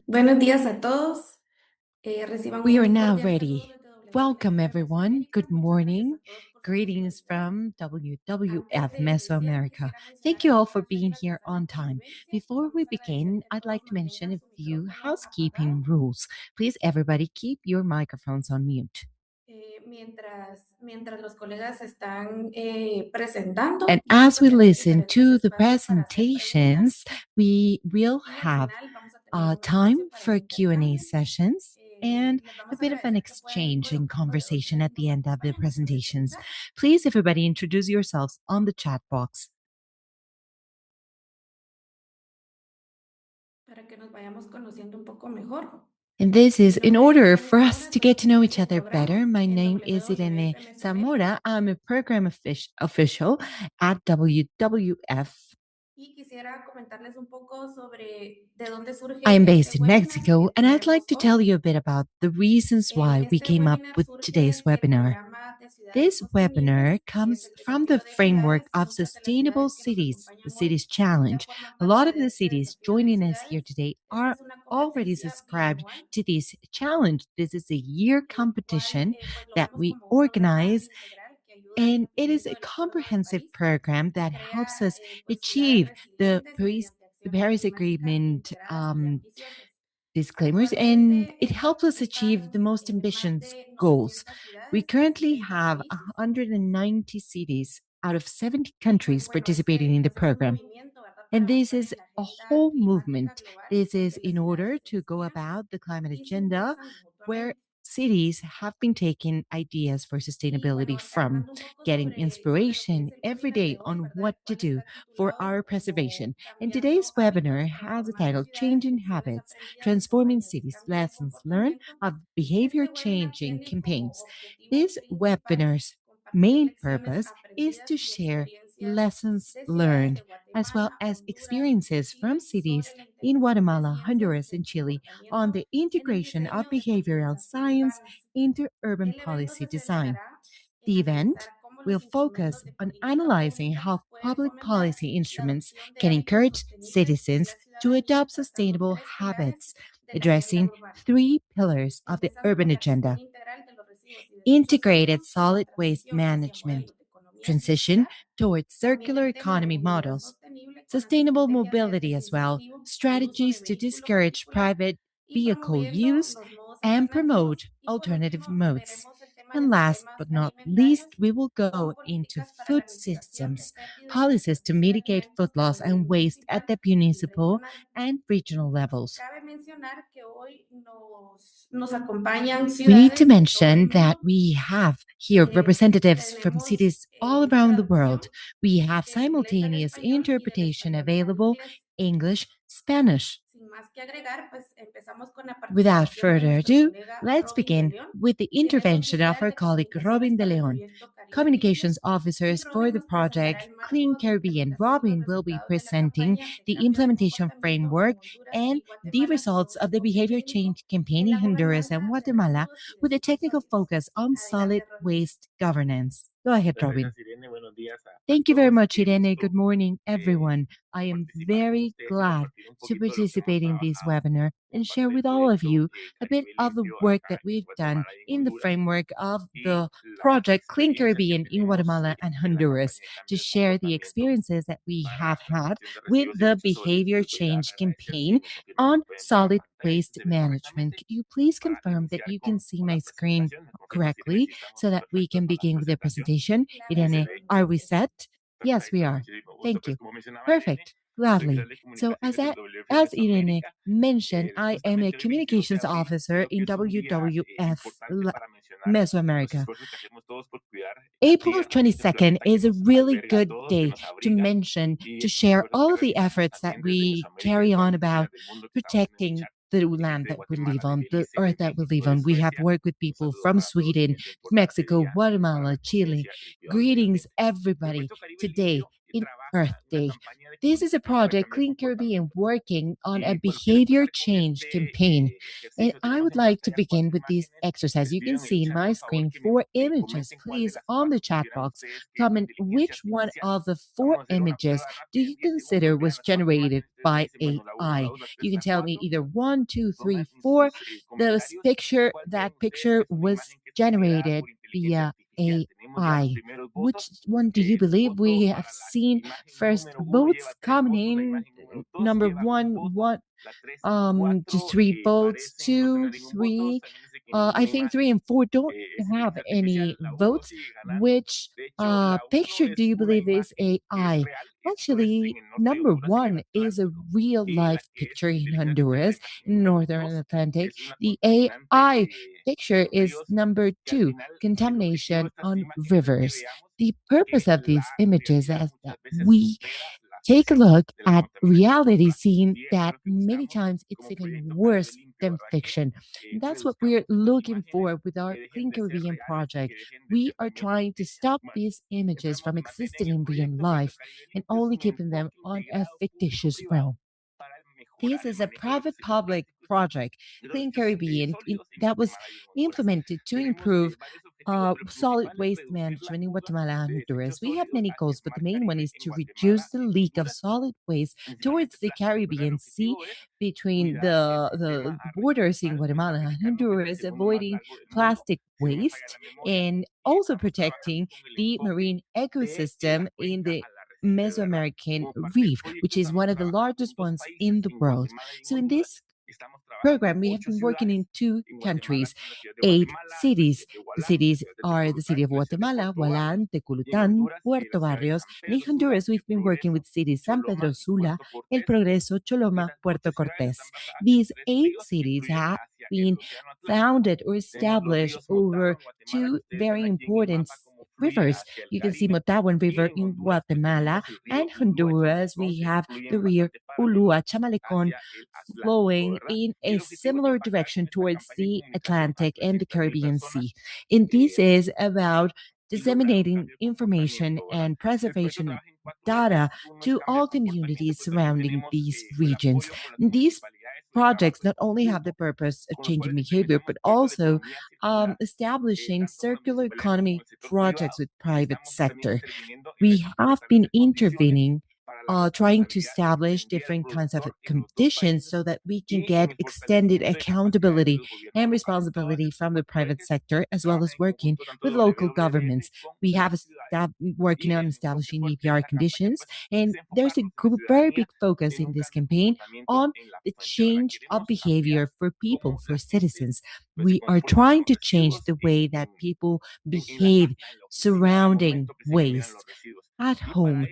Buenos días a todos. Reciban We are un now cordial saludo ready. desde Welcome, WWF everyone. Mesoamérica. Good Muchas gracias morning. a todos por su Greetings disponibilidad. from Antes WWF de iniciar, Mesoamerica. quisiera mencionar Thank you all for algunas being reglas de here sana on time. convivencia. Before we Vamos a agradecer begin, que I'd todos like to mention mantengan a su few micrófono apagado housekeeping rules. Please, everybody, keep your microphones on mute. mientras los colegas están presentando. And Vamos as a we tener listen diferentes to the espacios para hacer preguntas presentations, we will y al have final vamos a tener un espacio time para el for Q&A intercambio. sessions and Les a vamos a bit of an agradecer que puedan ir exchange and colocando de dónde conversation at the nos end of the acompañan a través del presentations. chat Please, everybody, introduce yourselves on the chat box. para que nos vayamos conociendo un poco mejor. And this Mi is in nombre es order Irene for us Zamora, to soy get to know oficial each de other better. programa My en name is Irene WWF Mesoamérica Zamora. I'm a program official at WWF. y quisiera comentarles un poco sobre de dónde I am surge este based in webinar Mexico, que and I'd like tendremos to hoy. tell you a bit about the reasons why we Este came up webinar with today's surge del webinar. programa de ciudades This webinar sostenibles, que es comes el from the desafío de framework ciudades. of Muchas de las Sustainable ciudades que nos Cities, the acompañan hoy Cities ya Challenge. forman A lot parte of de the este cities desafío de joining us here ciudades. today Esta are es una already competencia subscribed bianual, to this challenge. This is a year el cual competition pues lo that vemos we como un programa organize, integral que ayuda al and it is cumplimiento a del Acuerdo de comprehensive París program y that crea helps us pues ciudades achieve resilientes mediante The acciones Paris climáticas Agreement integradas y ambiciosas. disclaimers, and it Actualmente helps us achieve the participan most más ambitious de goals. 900 We ciudades de currently 70 have países. 190 cities out of 70 Y pues countries bueno, participating este in the pues es un program. movimiento, ¿verdad? Para And this avanzar is en la a agenda whole climática movement. global This is donde las in order ciudades se to go inspiran about the climate y se agenda impulsan where mutuamente. cities have been taking ideas for Y sustainability bueno, from hablando un poco getting sobre lo que inspiration es el every webinar day de hoy, on ¿verdad? what El to cual do está for our titulado preservation. como And today's Cambiando webinar hábitos, has a transformando title ciudades, Changing Lecciones Habits, aprendidas de Transforming campañas de Cities, cambio del Lessons Learned comportamiento. of Behavior Este webinar Changing tiene como Campaigns. objetivo This principal webinar's compartir main lecciones purpose is aprendidas to y share experiencias lessons de ciudades learned de as well Guatemala, as Honduras y experiences from Chile cities sobre la in integración de Guatemala, ciencias Honduras, del and Chile on comportamiento the en el integration of diseño de behavioral configuración science urbanas. into urban El evento policy se design. centrará en The event analizar cómo will los focus instrumentos de on política analyzing pública how pueden public fomentar policy la instruments adopción de can hábitos encourage sostenibles en citizens la to ciudadanía, adopt tratando sustainable tres pilares habits, de la agenda addressing urbana, three pillars of the empezando con urban la gestión agenda: integral de los residuos y desechos integrated sólidos y la solid waste transición hacia management, modelos de economía transition circular. towards También circular el tema de economy movilidad models, sostenible con las sustainable estrategias de mobility as well, desincentivo al uso de strategies to vehículo discourage particular private y vehicle promoviendo use, los modos and alternativos. promote Y por alternative último, modes. veremos el tema de And last sistemas but not least, alimentarios we will con go into políticas para food la mitigación de systems, pérdidas y policies to desperdicio de mitigate food alimentos a loss nivel and waste at municipal the y municipal regional. and regional levels. Cabe mencionar que hoy nos acompañan We need to ciudades de todo el mention that mundo. we have here representatives from Tenemos cities all around the traducción world. We have del inglés al simultaneous español y del interpretation español al available, inglés. English, Spanish. Sin más que agregar, pues empezamos con la Without participación de further nuestro ado, colega let's Robin de begin León, with the quien es intervention of oficial our de colleague comunicaciones Robin de para el Leon, proyecto Caribe Limpio, communications y officers for Robin the nos presentará project el Clean marco de Caribbean. implementación y los Robin will be resultados de la presenting campaña de the cambio de implementation comportamiento framework en Honduras and y the Guatemala con results un of the enfoque behavior técnico change campaign en in la Honduras and gobernanza de Guatemala residuos y with a desechos technical sólidos. focus on solid Adelante, Robin. waste governance. Go ahead, Robin. Gracias, Irene. Buenos días a Thank you very todos. much, Qué Irene. gusto Good morning, everyone. I am participar con very ustedes y glad compartir un to poquito de lo que hemos participate in this trabajado webinar como and share parte del with all of proyecto you a bit Caribe of the Limpio work acá that en we've done Guatemala y en in the Honduras framework of y the las project Clean experiencias que Caribbean in tenemos Guatemala and de la Honduras campaña de to cambio de share the comportamiento experiences that we para have la had gestión de with residuos y the desechos sólidos. behavior Les voy a change agradecer si campaign me confirman que on pueden ver la solid pantalla y que waste se ve management. correctamente Could you please para confirm that iniciar you can see con my la screen presentación. Me confirman si Irene correctly si estamos so that we perfectos can con la begin with the presentación. presentation? Claro que Se Irene, sí, ve are we gracias. set? Yes, we perfecto, are. muchísimo gusto. Thank Pues you. como mencionaba Irene, Perfect. soy oficial Gladly. de So comunicaciones en WF as Irene Mesoamérica. mentioned, I am a Justamente hoy 22 de communications abril officer creo que in es un día WWF importante para mencionar los Mesoamerica. esfuerzos que hacemos todos por cuidar la April tierra, este 22nd planeta que is a nos really alberga a good todos, que day nos to abriga, mention, y to estos share esfuerzos que all of the realizamos efforts that también desde we Mesoamérica y carry de todas on las about regiones del mundo que estamos en este protecting chat. the Mi land gente de that we live Guatemala, de on, the Belice, de earth that we live México, de on. We have Suecia, worked with un people saludo from para todos en Sweden, este importante Mexico, día para Guatemala, la Chile. conciencia y el cuidado del medio Greetings, ambiente. El everybody. proyecto Caribe Today, Limpio in Earth Day. This is a project Clean Caribbean working on a behavior change campaign. And I would like to begin with this exercise. You can see in my screen 4 images. Please, on the chat box, comment which one of the 4 images do you consider was generated by AI. You can tell me either 1, 2, 3, 4. That picture was generated via AI. Which one do you believe? We have seen first votes coming in. Number one, just 3 votes, 2, 3. I think 3 and 4 don't have any votes. Which picture do you believe is AI? Actually, number 1 is a real life picture in Honduras, in Northern Atlantic. The AI picture is number 2, contamination on rivers. The purpose of these images is that we take a look at reality, seeing that many times it's even worse than fiction. And that's what we're looking for with our Clean Caribbean project. We are trying to stop these images from existing in real life and only keeping them on a fictitious realm. This is a private public project, Clean Caribbean, that was implemented to improve solid waste management in Guatemala and Honduras. We have many goals, but the main one is to reduce the leak of solid waste towards the Caribbean Sea between the borders in Guatemala and Honduras, avoiding plastic waste and also protecting the marine ecosystem in the Mesoamerican reef, which is one of the largest ones in the world. So in this program, we have been working in 2 countries, 8 cities. The cities are the city of Guatemala, Hualán, Teculutan, Puerto Barrios. And in Honduras, we've been working with cities San Pedro Sula, El Progreso, Choloma, Puerto Cortés. These 8 cities have been founded or established over 2 very important rivers. You can see Motawan River in Guatemala and Honduras. We have the river Ulua Chamalecon flowing in a similar direction towards the Atlantic and the Caribbean Sea. And this is about disseminating information and preservation data to all communities surrounding these regions. These projects not only have the purpose of changing behavior, but also establishing circular economy projects with private sector. We have been intervening, trying to establish different kinds of conditions so that we can get extended accountability and responsibility from the private sector, as well as working with local governments. We have working on establishing EPR conditions, and there's a very big focus in this campaign on the change of behavior for people, for citizens. We are trying to change the way that people behave surrounding waste at home,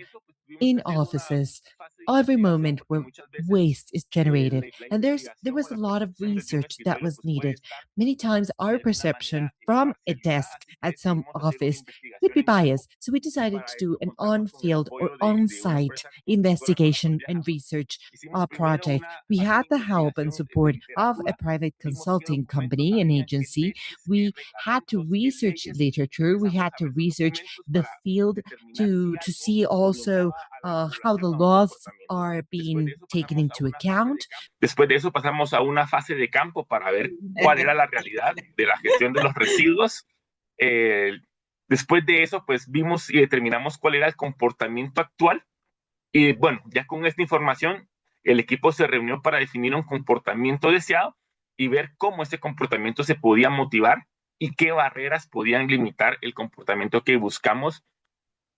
in offices, every moment where waste is generated. And there was a lot of research that was needed. Many times our perception from a desk at some office could be biased. So we decided to do an on-field or on-site investigation and research project. We had the help and support of a private consulting company, an agency. We had to research literature. We had to research the field to see also how the laws are being taken into account. Después de eso pasamos a una fase de campo para ver cuál era la realidad de la gestión de los residuos. Después de eso, pues vimos y determinamos cuál era el comportamiento actual. Y bueno, ya con esta información, el equipo se reunió para definir un comportamiento deseado y ver cómo ese comportamiento se podía motivar y qué barreras podían limitar el comportamiento que buscamos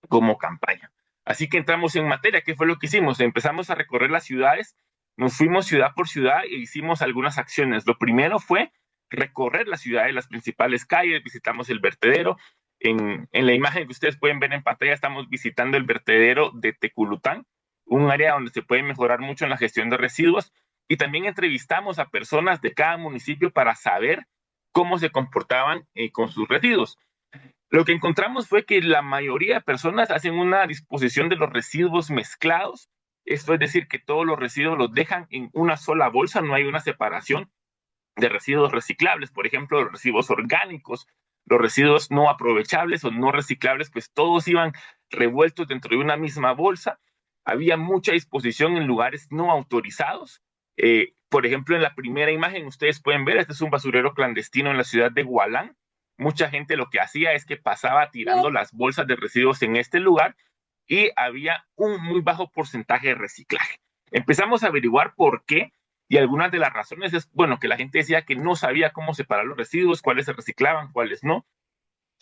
como campaña. Así que entramos en materia. ¿Qué fue lo que hicimos? Empezamos a recorrer las ciudades, nos fuimos ciudad por ciudad e hicimos algunas acciones. Lo primero fue recorrer las ciudades, las principales calles, visitamos el vertedero. En la imagen que ustedes pueden ver en pantalla estamos visitando el vertedero de Teculután, un área donde se puede mejorar mucho en la gestión de residuos, y también entrevistamos a personas de cada municipio para saber cómo se comportaban con sus residuos. Lo que encontramos fue que la mayoría de personas hacen una disposición de los residuos mezclados. Esto es decir, que todos los residuos los dejan en una sola bolsa, no hay una separación de residuos reciclables. Por ejemplo, los residuos orgánicos, los residuos no aprovechables o no reciclables, pues todos iban revueltos dentro de una misma bolsa. Había mucha disposición en lugares no autorizados. Por ejemplo, en la primera imagen ustedes pueden ver, este es un basurero clandestino en la ciudad de Gualán. Mucha gente lo que hacía es que pasaba tirando las bolsas de residuos en este lugar y había un muy bajo porcentaje de reciclaje. Empezamos a averiguar por qué, y algunas de las razones es, bueno, que la gente decía que no sabía cómo separar los residuos, cuáles se reciclaban, cuáles no.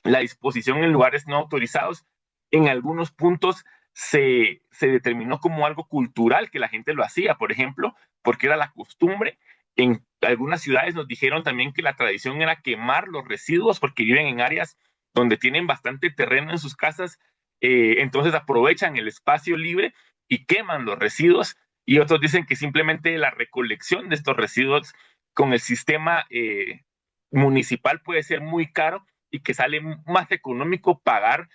La disposición en lugares no autorizados en algunos puntos se determinó como algo cultural, que la gente lo hacía, por ejemplo, porque era la costumbre. En algunas ciudades nos dijeron también que la tradición era quemar los residuos porque viven en áreas donde tienen bastante terreno en sus casas, entonces aprovechan el espacio libre y queman los residuos. Y otros dicen que simplemente la recolección de estos residuos con el sistema municipal puede ser muy caro y que sale más económico pagar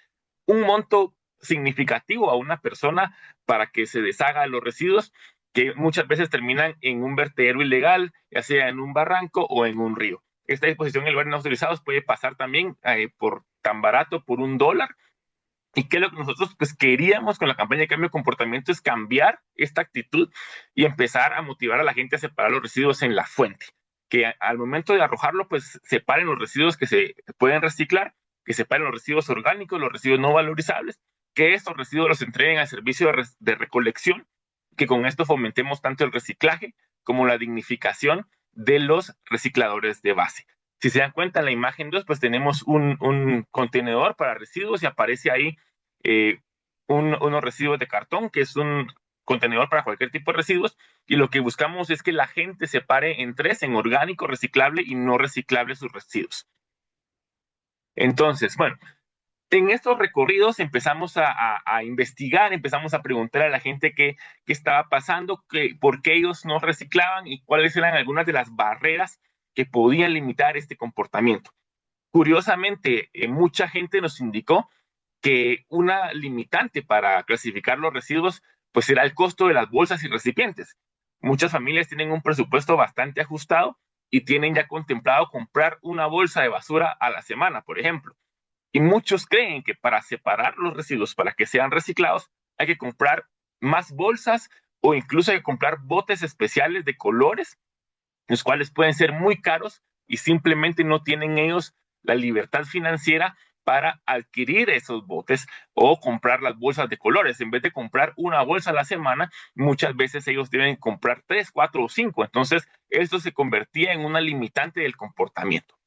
un monto significativo a una persona para que se deshaga de los residuos, que muchas veces terminan en un vertedero ilegal, ya sea en un barranco o en un río. Esta disposición en lugares no autorizados puede pasar también por tan barato, por $1. Y que lo que nosotros pues queríamos con la campaña de cambio de comportamiento es cambiar esta actitud y empezar a motivar a la gente a separar los residuos en la fuente, que al momento de arrojarlo pues separen los residuos que se pueden reciclar, que separen los residuos orgánicos, los residuos no valorizables, que estos residuos los entreguen al servicio de recolección, que con esto fomentemos tanto el reciclaje como la dignificación de los recicladores de base. Si se dan cuenta en la imagen 2, pues tenemos un contenedor para residuos y aparece ahí unos residuos de cartón, que es un contenedor para cualquier tipo de residuos, y lo que buscamos es que la gente separe en tres, en orgánico, reciclable y no reciclable sus residuos. Entonces, bueno, en estos recorridos empezamos a investigar, empezamos a preguntar a la gente qué estaba pasando, por qué ellos no reciclaban y cuáles eran algunas de las barreras que podían limitar este comportamiento. Curiosamente, mucha gente nos indicó que una limitante para clasificar los residuos pues era el costo de las bolsas y recipientes. Muchas familias tienen un presupuesto bastante ajustado y tienen ya contemplado comprar una bolsa de basura a la semana, por ejemplo. Y muchos creen que para separar los residuos, para que sean reciclados, hay que comprar más bolsas o incluso hay que comprar botes especiales de colores, los cuales pueden ser muy caros y simplemente no tienen ellos la libertad financiera para adquirir esos botes o comprar las bolsas de colores. En vez de comprar una bolsa a la semana, muchas veces ellos deben comprar 3, 4 o 5. Entonces, esto se convertía en una limitante del comportamiento.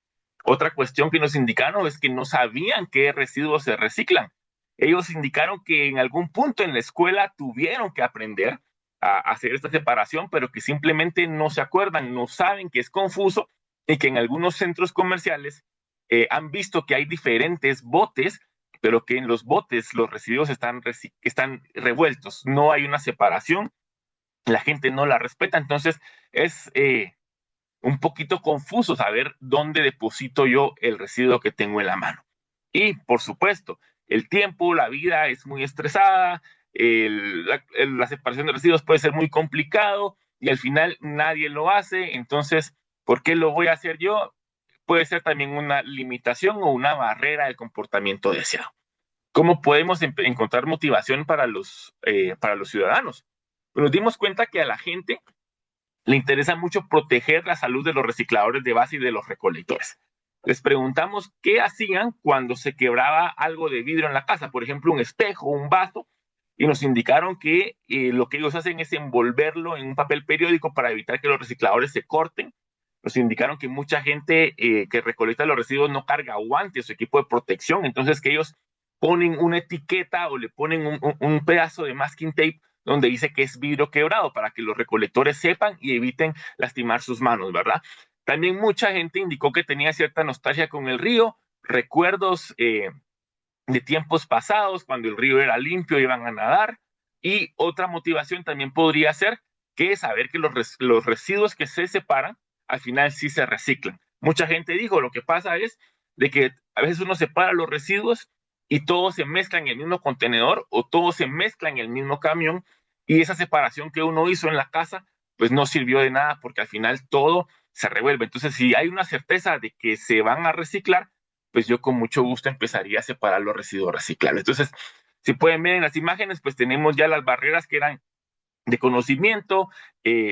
Otra cuestión que nos indicaron es que no sabían qué residuos se reciclan. Ellos indicaron que en algún punto en la escuela tuvieron que aprender a hacer esta separación, pero que simplemente no se acuerdan, no saben, que es confuso y que en algunos centros comerciales han visto que hay diferentes botes, pero que en los botes los residuos están revueltos, no hay una separación, la gente no la respeta, entonces es un poquito confuso saber dónde deposito yo el residuo que tengo en la mano. Y, por supuesto, el tiempo, la vida es muy estresada, la separación de residuos puede ser muy complicado y al final nadie lo hace, entonces, ¿por qué lo voy a hacer yo? Puede ser también una limitación o una barrera del comportamiento deseado. ¿Cómo podemos encontrar motivación para los ciudadanos? Pues nos dimos cuenta que a la gente le interesa mucho proteger la salud de los recicladores de base y de los recolectores. Les preguntamos qué hacían cuando se quebraba algo de vidrio en la casa, por ejemplo, un espejo, un vaso, y nos indicaron que lo que ellos hacen es envolverlo en un papel periódico para evitar que los recicladores se corten. Nos indicaron que mucha gente que recolecta los residuos no carga guantes o equipo de protección, entonces que ellos ponen una etiqueta o le ponen un pedazo de masking tape donde dice que es vidrio quebrado para que los recolectores sepan y eviten lastimar sus manos, ¿verdad? También mucha gente indicó que tenía cierta nostalgia con el río, recuerdos de tiempos pasados, cuando el río era limpio, iban a nadar. Y otra motivación también podría ser que saber que los residuos que se separan, al final sí se reciclan. Mucha gente dijo, lo que pasa es de que a veces uno separa los residuos y todo se mezcla en el mismo contenedor o todo se mezcla en el mismo camión y esa separación que uno hizo en la casa pues no sirvió de nada porque al final todo se revuelve. Entonces, si hay una certeza de que se van a reciclar, pues yo con mucho gusto empezaría a separar los residuos reciclables. Entonces, Si pueden ver en las imágenes, pues tenemos ya las barreras que eran de conocimiento,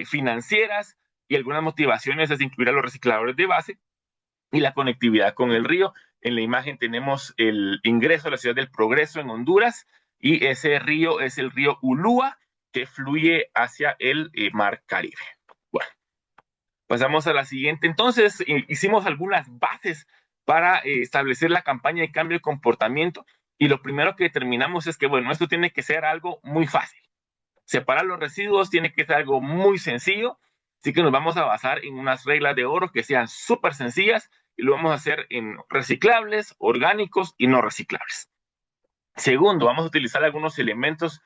financieras, y algunas motivaciones es incluir a los recicladores de base y la conectividad con el río. En la imagen tenemos el ingreso a la ciudad del Progreso en Honduras, y ese río es el río Ulúa, que fluye hacia el Mar Caribe. Bueno, pasamos a la siguiente. Entonces, hicimos algunas bases para establecer la campaña de cambio de comportamiento, y lo primero que determinamos es que, bueno, esto tiene que ser algo muy fácil. Separar los residuos tiene que ser algo muy sencillo, así que nos vamos a basar en unas reglas de oro que sean súper sencillas, y lo vamos a hacer en reciclables, orgánicos y no reciclables. Segundo, vamos a utilizar algunos elementos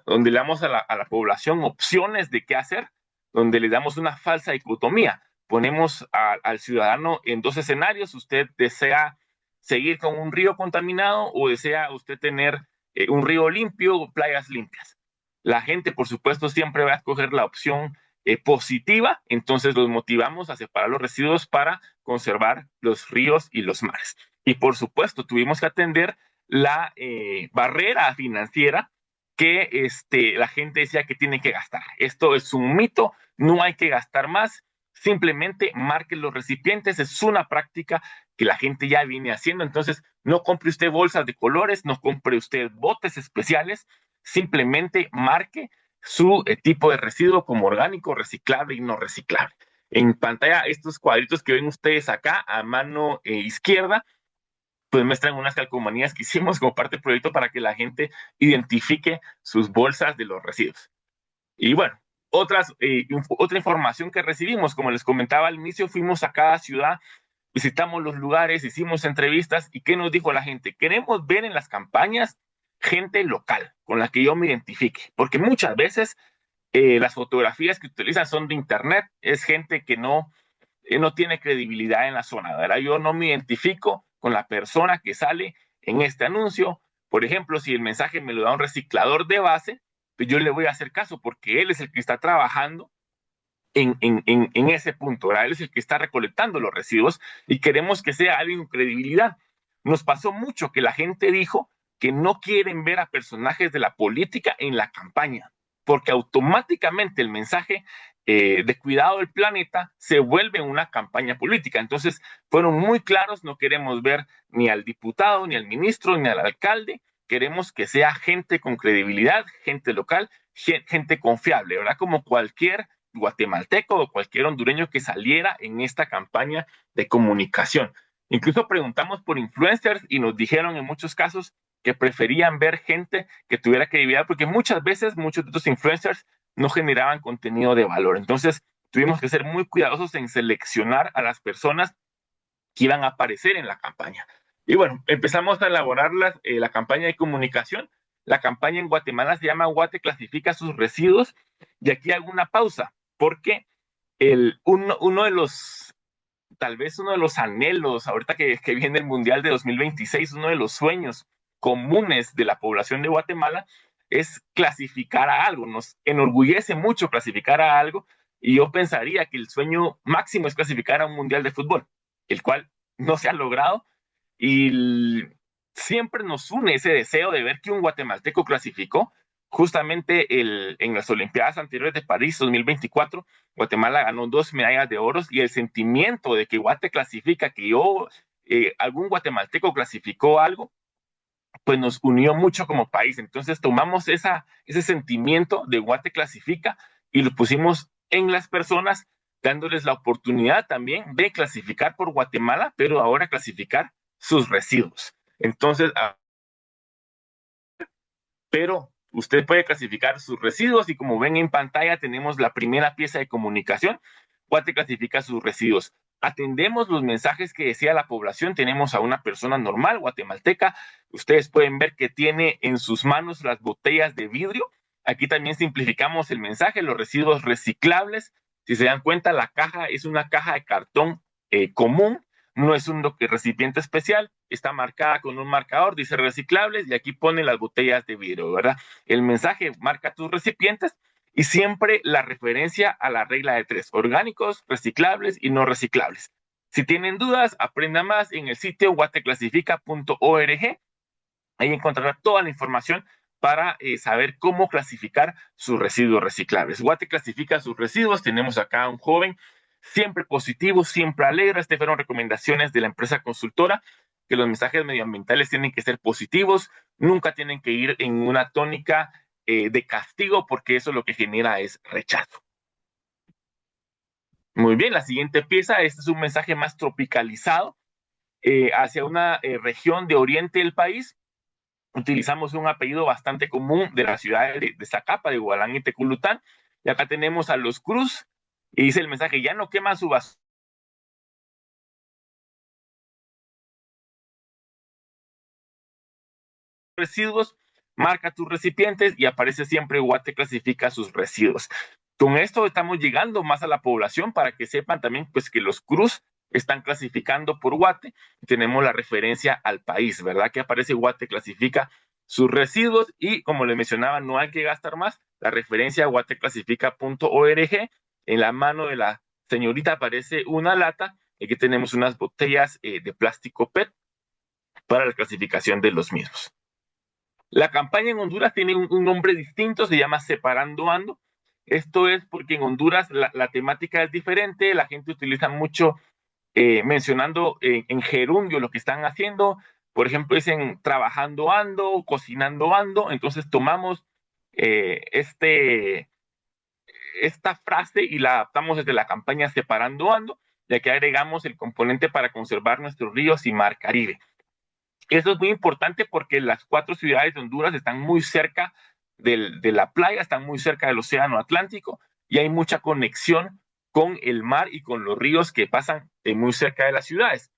donde le damos a la población opciones de qué hacer, donde le damos una falsa dicotomía. Ponemos al ciudadano en dos escenarios. Usted desea seguir con un río contaminado, o desea usted tener un río limpio o playas limpias. La gente, por supuesto, siempre va a escoger la opción positiva, entonces los motivamos a separar los residuos para conservar los ríos y los mares. Y por supuesto, tuvimos que atender la barrera financiera que la gente decía que tiene que gastar. Esto es un mito, no hay que gastar más, simplemente marque los recipientes. Es una práctica que la gente ya viene haciendo. Entonces, no compre usted bolsas de colores, no compre usted botes especiales, simplemente marque su tipo de residuo como orgánico, reciclable y no reciclable. En pantalla, estos cuadritos que ven ustedes acá a mano izquierda, pues muestran unas calcomanías que hicimos como parte del proyecto para que la gente identifique sus bolsas de los residuos. Y bueno, otra información que recibimos, como les comentaba al inicio, fuimos a cada ciudad, visitamos los lugares, hicimos entrevistas. ¿Y qué nos dijo la gente? Queremos ver en las campañas gente local con la que yo me identifique, porque muchas veces las fotografías que utilizan son de internet, es gente que no tiene credibilidad en la zona, ¿verdad? Yo no me identifico con la persona que sale en este anuncio. Por ejemplo, si el mensaje me lo da un reciclador de base, pues yo le voy a hacer caso, porque él es el que está trabajando en ese punto, ¿verdad? Él es el que está recolectando los residuos, y queremos que sea alguien con credibilidad. Nos pasó mucho que la gente dijo que no quieren ver a personajes de la política en la campaña, porque automáticamente el mensaje de cuidado del planeta se vuelve una campaña política. Entonces fueron muy claros: no queremos ver ni al diputado, ni al ministro, ni al alcalde. Queremos que sea gente con credibilidad, gente local, gente confiable, ¿verdad? Como cualquier guatemalteco o cualquier hondureño que saliera en esta campaña de comunicación. Incluso preguntamos por influencers y nos dijeron en muchos casos que preferían ver gente que tuviera credibilidad, porque muchas veces muchos de estos influencers no generaban contenido de valor. Entonces tuvimos que ser muy cuidadosos en seleccionar a las personas que iban a aparecer en la campaña. Y bueno, empezamos a elaborar la campaña de comunicación. La campaña en Guatemala se llama Guate clasifica sus residuos. Y aquí hago una pausa, porque uno de los, tal vez uno de los anhelos, ahorita que viene el Mundial de 2026, uno de los sueños comunes de la población de Guatemala es clasificar a algo. Nos enorgullece mucho clasificar a algo, y yo pensaría que el sueño máximo es clasificar a un Mundial de fútbol, el cual no se ha logrado, y siempre nos une ese deseo de ver que un guatemalteco clasificó. Justamente en las Olimpiadas anteriores de París 2024, Guatemala ganó 2 medallas de oro, y el sentimiento de que Guate clasifica, que algún guatemalteco clasificó algo, pues nos unió mucho como país. Entonces tomamos ese sentimiento de Guate clasifica y lo pusimos en las personas, dándoles la oportunidad también de clasificar por Guatemala, pero ahora clasificar sus residuos. Entonces, pero usted puede clasificar sus residuos, y como ven en pantalla tenemos la primera pieza de comunicación: Guate clasifica sus residuos. Atendemos los mensajes que desea la población. Tenemos a una persona normal guatemalteca. Ustedes pueden ver que tiene en sus manos las botellas de vidrio. Aquí también simplificamos el mensaje: los residuos reciclables. Si se dan cuenta, la caja es una caja de cartón común, no es un recipiente especial, está marcada con un marcador, dice reciclables, y aquí pone las botellas de vidrio, ¿verdad? El mensaje marca tus recipientes, y siempre la referencia a la regla de 3: orgánicos, reciclables y no reciclables. Si tienen dudas, aprenda más en el sitio guateclasifica.org. Ahí encontrará toda la información para saber cómo clasificar sus residuos reciclables. Guate clasifica sus residuos. Tenemos acá a un joven siempre positivo, siempre alegre. Estas fueron recomendaciones de la empresa consultora, que los mensajes medioambientales tienen que ser positivos, nunca tienen que ir en una tónica de castigo, porque eso lo que genera es rechazo. Muy bien, la siguiente pieza, este es un mensaje más tropicalizado hacia una región de oriente del país. Utilizamos un apellido bastante común de la ciudad de Zacapa, de Gualán y Teculután. Y acá tenemos a los Cruz, y dice el mensaje: ya no queman su basura residuos, marca tus recipientes y aparece siempre Guate clasifica sus residuos. Con esto estamos llegando más a la población para que sepan también pues que los Cruz están clasificando por Guate. Tenemos la referencia al país, ¿verdad? Que aparece Guate clasifica sus residuos y, como les mencionaba, no hay que gastar más. La referencia guateclasifica.org. En la mano de la señorita aparece una lata y aquí tenemos unas botellas de plástico PET para la clasificación de los mismos. La campaña en Honduras tiene un nombre distinto, se llama Separando Ando. Esto es porque en Honduras la temática es diferente, la gente utiliza mucho mencionando en gerundio lo que están haciendo. Por ejemplo, dicen trabajando ando, cocinando ando. Entonces tomamos esta frase y la adaptamos desde la campaña Separando Ando, ya que agregamos el componente para conservar nuestros ríos y mar Caribe. Eso es muy importante porque las 4 ciudades de Honduras están muy cerca de la playa, están muy cerca del océano Atlántico y hay mucha conexión con el mar y con los ríos que pasan muy cerca de las ciudades.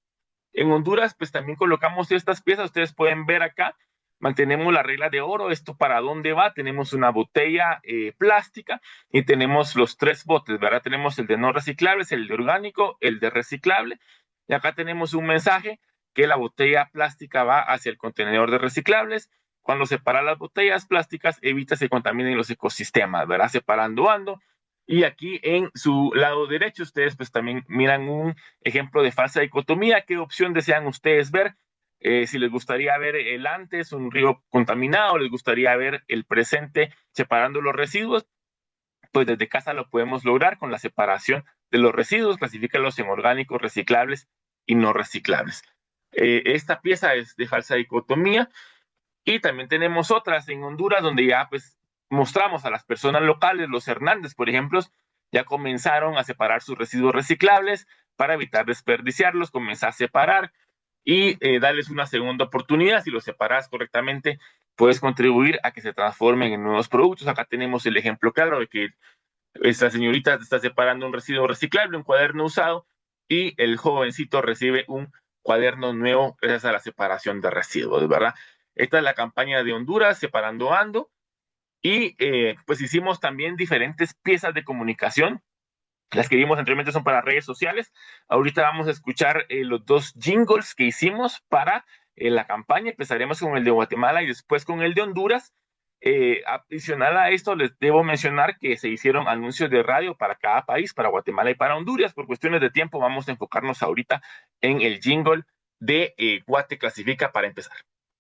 En Honduras, pues también colocamos estas piezas, ustedes pueden ver acá, mantenemos la regla de oro. ¿Esto para dónde va? Tenemos una botella plástica y tenemos los 3 botes, ¿verdad? Tenemos el de no reciclables, el de orgánico, el de reciclable. Y acá tenemos un mensaje que la botella plástica va hacia el contenedor de reciclables. Cuando separa las botellas plásticas, evita se contaminen los ecosistemas, ¿verdad? Separando ando. Y aquí en su lado derecho, ustedes pues también miran un ejemplo de falsa dicotomía. ¿Qué opción desean ustedes ver? Si les gustaría ver el antes, un río contaminado, les gustaría ver el presente separando los residuos, pues desde casa lo podemos lograr con la separación de los residuos, clasifícalos en orgánicos, reciclables y no reciclables. Esta pieza es de falsa dicotomía y también tenemos otras en Honduras donde ya pues mostramos a las personas locales, los Hernández, por ejemplo, ya comenzaron a separar sus residuos reciclables para evitar desperdiciarlos, comenzar a separar y darles una segunda oportunidad. Si los separas correctamente, puedes contribuir a que se transformen en nuevos productos. Acá tenemos el ejemplo claro de que esta señorita está separando un residuo reciclable, un cuaderno usado, y el jovencito recibe un cuaderno nuevo gracias a la separación de residuos, ¿verdad? Esta es la campaña de Honduras, Separando Ando, y pues hicimos también diferentes piezas de comunicación. Las que vimos anteriormente son para redes sociales. Ahorita vamos a escuchar los 2 jingles que hicimos para la campaña. Empezaremos con el de Guatemala y después con el de Honduras. Adicional a esto, les debo mencionar que se hicieron anuncios de radio para cada país, para Guatemala y para Honduras. Por cuestiones de tiempo, vamos a enfocarnos ahorita en el jingle de Guate Clasifica para empezar.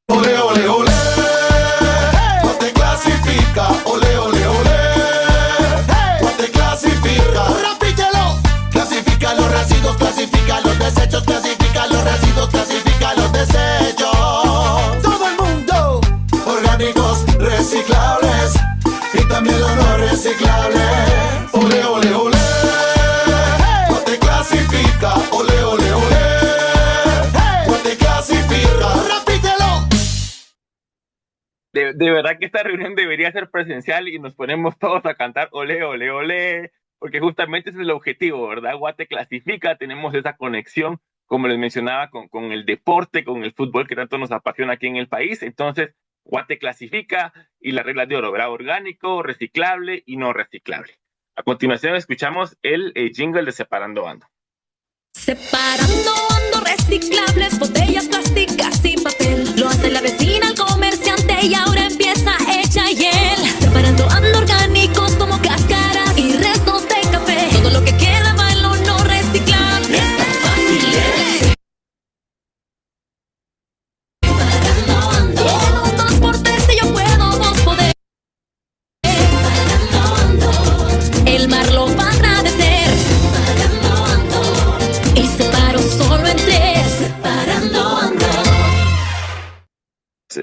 Ole, ole, ole, Guate Clasifica, ole, ole, ole, Guate Clasifica, repítelo. Clasifica los residuos, clasifica los desechos, clasifica los residuos, clasifica los desechos. Todo el mundo, orgánicos, reciclables y también los no reciclables. Ole, ole, ole, Guate Clasifica, ole, ole, ole, Guate Clasifica, repítelo. De verdad que esta reunión debería ser presencial y nos ponemos todos a cantar ole, ole, ole, porque justamente ese es el objetivo, ¿verdad? Guate Clasifica, tenemos esa conexión, como les mencionaba, con el deporte, con el fútbol que tanto nos apasiona aquí en el país. Entonces, Guate Clasifica y las reglas de oro, ¿verdad? Orgánico, reciclable y no reciclable. A continuación escuchamos el jingle de Separando Ando. Separando ando reciclables, botellas plásticas y papel. Lo hace la vecina, el comerciante y ahora empieza hecha hiel. Separando ando orgánicos como cáscaras y restos de café. Todo lo que queda va en lo no reciclable. Es tan fácil, ¿eh? Separando ando.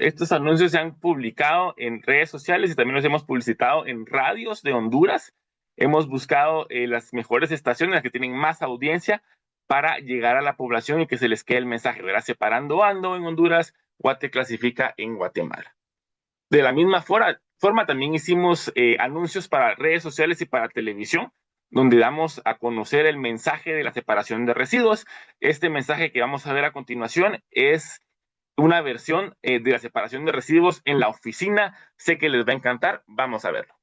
Estos anuncios se han publicado en redes sociales y también los hemos publicitado en radios de Honduras. Hemos buscado las mejores estaciones, las que tienen más audiencia, para llegar a la población y que se les quede el mensaje, ¿verdad? Separando Ando en Honduras, Guate clasifica en Guatemala. De la misma forma también hicimos anuncios para redes sociales y para televisión, donde damos a conocer el mensaje de la separación de residuos. Este mensaje que vamos a ver a continuación es una versión de la separación de residuos en la oficina. Sé que les va a encantar. Vamos a verlo.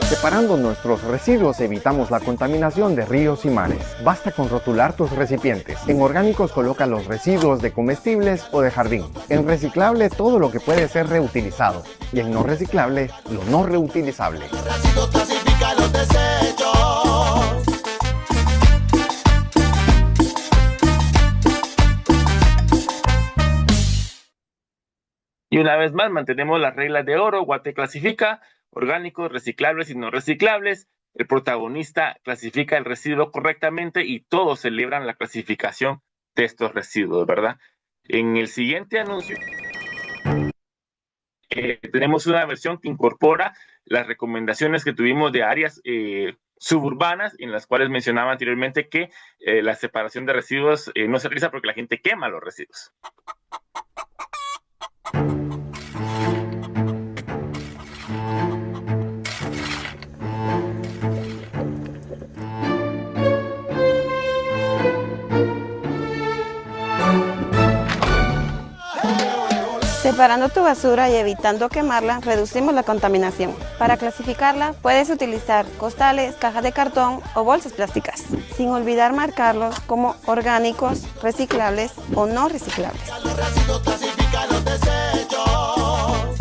Separando nuestros residuos evitamos la contaminación de ríos y mares. Basta con rotular tus recipientes. En orgánicos coloca los residuos de comestibles o de jardín. En reciclable todo lo que puede ser reutilizado. Y en no reciclable lo no reutilizable. Residuos clasifica los desechos. Y una vez más mantenemos las reglas de oro. Guate clasifica orgánicos, reciclables y no reciclables. El protagonista clasifica el residuo correctamente y todos celebran la clasificación de estos residuos, ¿verdad? En el siguiente anuncio tenemos una versión que incorpora las recomendaciones que tuvimos de áreas suburbanas, en las cuales mencionaba anteriormente que la separación de residuos no se realiza porque la gente quema los residuos. Separando tu basura y evitando quemarla, reducimos la contaminación. Para clasificarla, puedes utilizar costales, cajas de cartón o bolsas plásticas, sin olvidar marcarlos como orgánicos, reciclables o no reciclables. Los residuos clasifica los desechos.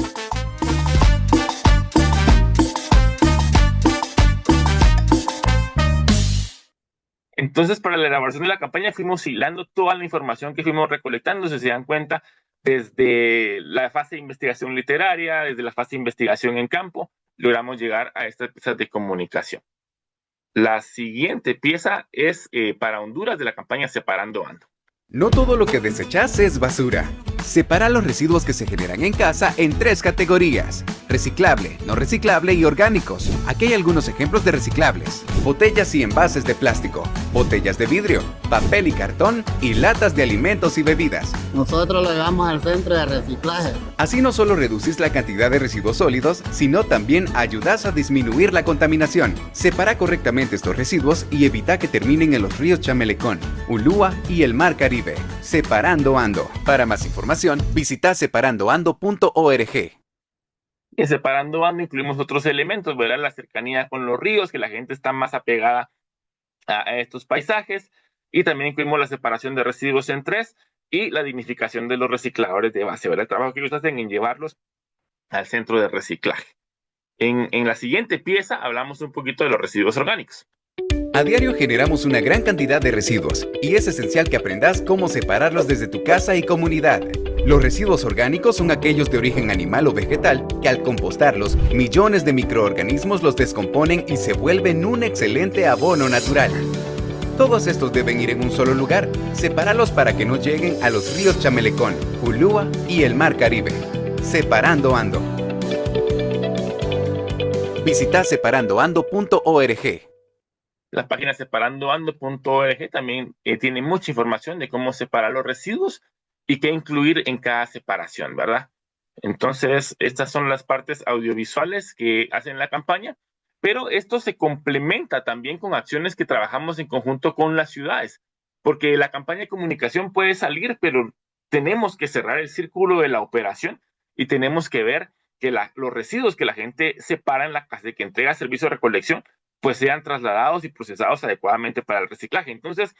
Entonces, para la elaboración de la campaña fuimos hilando toda la información que fuimos recolectando, si se dan cuenta, desde la fase de investigación literaria, desde la fase de investigación en campo, logramos llegar a estas piezas de comunicación. La siguiente pieza es para Honduras de la campaña Separando Ando. No todo lo que desechas es basura. Separa los residuos que se generan en casa en 3 categorías: reciclable, no reciclable y orgánicos. Aquí hay algunos ejemplos de reciclables: botellas y envases de plástico, botellas de vidrio, papel y cartón y latas de alimentos y bebidas. Nosotros lo llevamos al centro de reciclaje. Así no solo reducís la cantidad de residuos sólidos, sino también ayudás a disminuir la contaminación. Separa correctamente estos residuos y evita que terminen en los ríos Chamelecón, Ulúa y el Mar Caribe. Separando Ando. Para más información, visita separandoando.org. En Separando Ando incluimos otros elementos, ¿verdad? La cercanía con los ríos, que la gente está más apegada a estos paisajes, y también incluimos la separación de residuos en 3 y la dignificación de los recicladores de base, ¿verdad? El trabajo que ellos hacen en llevarlos al centro de reciclaje. En la siguiente pieza hablamos un poquito de los residuos orgánicos. A diario generamos una gran cantidad de residuos y es esencial que aprendas cómo separarlos desde tu casa y comunidad. Los residuos orgánicos son aquellos de origen animal o vegetal que al compostarlos, millones de microorganismos los descomponen y se vuelven un excelente abono natural. Todos estos deben ir en un solo lugar. Sepáralos para que no lleguen a los ríos Chamelecón, Ulúa y el Mar Caribe. Separando Ando. Visita separandoando.org. La página separandoando.org también tiene mucha información de cómo separar los residuos y qué incluir en cada separación, ¿verdad? Entonces, estas son las partes audiovisuales que hacen la campaña, pero esto se complementa también con acciones que trabajamos en conjunto con las ciudades, porque la campaña de comunicación puede salir, pero tenemos que cerrar el círculo de la operación y tenemos que ver que los residuos que la gente separa en la casa, que entrega servicio de recolección, pues sean trasladados y procesados adecuadamente para el reciclaje. Entonces,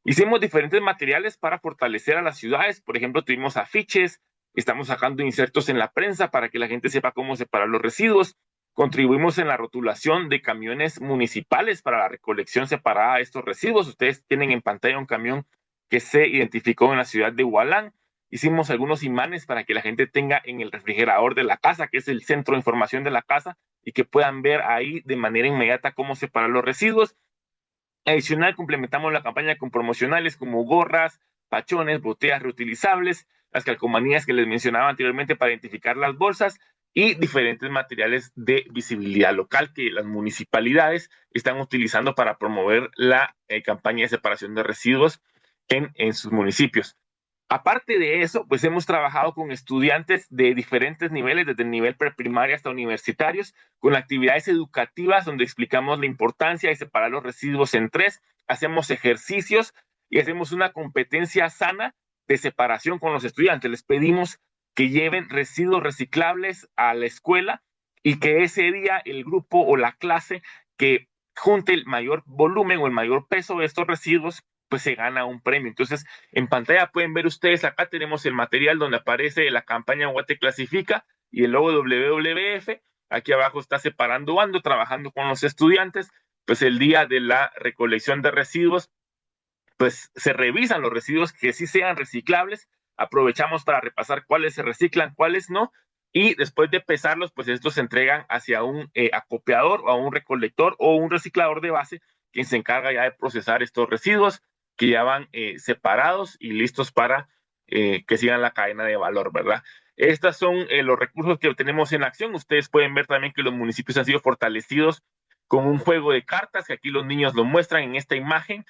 hicimos diferentes materiales para fortalecer a las ciudades. Por ejemplo, tuvimos afiches, estamos sacando insertos en la prensa para que la gente sepa cómo separar los residuos. Contribuimos en la rotulación de camiones municipales para la recolección separada de estos residuos. Ustedes tienen en pantalla un camión que se identificó en la ciudad de Hualán. hicimos algunos imanes para que la gente tenga en el refrigerador de la casa, que es el centro de información de la casa, y que puedan ver ahí de manera inmediata cómo separar los residuos. Adicional, complementamos la campaña con promocionales como gorras, pachones, botellas reutilizables, las calcomanías que les mencionaba anteriormente para identificar las bolsas y diferentes materiales de visibilidad local que las municipalidades están utilizando para promover la campaña de separación de residuos en sus municipios. Aparte de eso, pues hemos trabajado con estudiantes de diferentes niveles, desde el nivel preprimaria hasta universitarios, con actividades educativas donde explicamos la importancia de separar los residuos en 3, hacemos ejercicios y hacemos una competencia sana de separación con los estudiantes. Les pedimos que lleven residuos reciclables a la escuela y que ese día el grupo o la clase que junte el mayor volumen o el mayor peso de estos residuos pues se gana un premio. Entonces, en pantalla pueden ver ustedes, acá tenemos el material donde aparece la campaña Guate Clasifica y el logo WWF. Aquí abajo está separando ando, trabajando con los estudiantes. Pues el día de la recolección de residuos, pues se revisan los residuos que sí sean reciclables. Aprovechamos para repasar cuáles se reciclan, cuáles no. Y después de pesarlos, pues estos se entregan hacia un acopiador o a un recolector o un reciclador de base, quien se encarga ya de procesar estos residuos que ya van separados y listos para que sigan la cadena de valor, ¿verdad? Estos son los recursos que tenemos en acción. Ustedes pueden ver también que los municipios han sido fortalecidos con un juego de cartas, que aquí los niños lo muestran en esta imagen.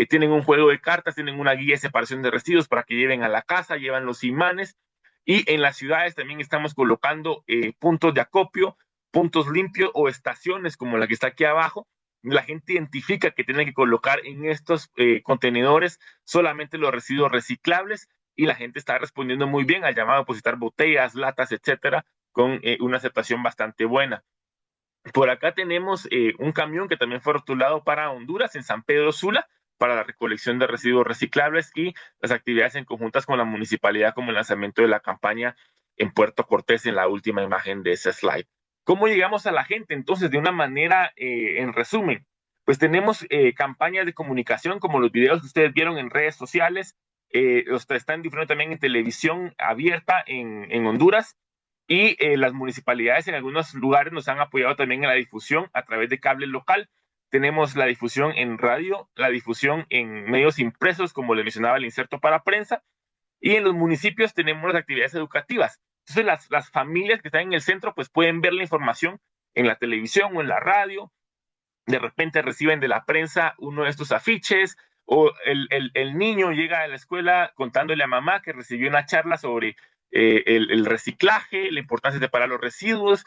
Tienen un juego de cartas, tienen una guía de separación de residuos para que lleven a la casa, llevan los imanes. Y en las ciudades también estamos colocando puntos de acopio, puntos limpios o estaciones como la que está aquí abajo. La gente identifica que tiene que colocar en estos contenedores solamente los residuos reciclables y la gente está respondiendo muy bien al llamado a depositar botellas, latas, etcétera, con una aceptación bastante buena. Por acá tenemos un camión que también fue rotulado para Honduras en San Pedro Sula para la recolección de residuos reciclables y las actividades en conjuntas con la municipalidad como el lanzamiento de la campaña en Puerto Cortés en la última imagen de ese slide. ¿Cómo llegamos a la gente? Entonces, de una manera, en resumen, pues tenemos campañas de comunicación como los videos que ustedes vieron en redes sociales, están difundiendo también en televisión abierta en Honduras y las municipalidades en algunos lugares nos han apoyado también en la difusión a través de cable local. Tenemos la difusión en radio, la difusión en medios impresos, como les mencionaba el inserto para prensa, y en los municipios tenemos las actividades educativas. Entonces las familias que están en el centro pues pueden ver la información en la televisión o en la radio, de repente reciben de la prensa uno de estos afiches, o el niño llega a la escuela contándole a mamá que recibió una charla sobre el reciclaje, la importancia de separar los residuos.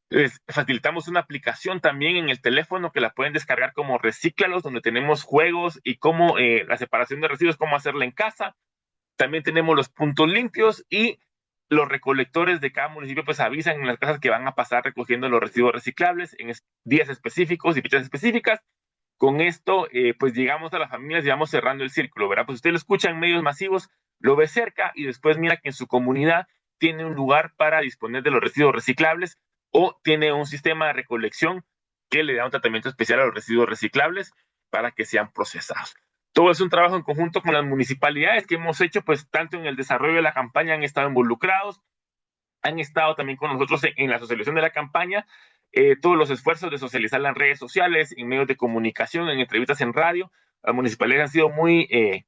Les facilitamos una aplicación también en el teléfono que la pueden descargar como Recíclalos, donde tenemos juegos y cómo la separación de residuos, cómo hacerla en casa. También tenemos los puntos limpios y los recolectores de cada municipio pues avisan en las casas que van a pasar recogiendo los residuos reciclables en días específicos y fechas específicas. Con esto pues llegamos a las familias y vamos cerrando el círculo, ¿verdad? Pues usted lo escucha en medios masivos, lo ve cerca y después mira que en su comunidad tiene un lugar para disponer de los residuos reciclables o tiene un sistema de recolección que le da un tratamiento especial a los residuos reciclables para que sean procesados. Todo es un trabajo en conjunto con las municipalidades que hemos hecho, pues tanto en el desarrollo de la campaña han estado involucrados, han estado también con nosotros en la socialización de la campaña, todos los esfuerzos de socializarla en redes sociales, en medios de comunicación, en entrevistas en radio. Las municipalidades han sido muy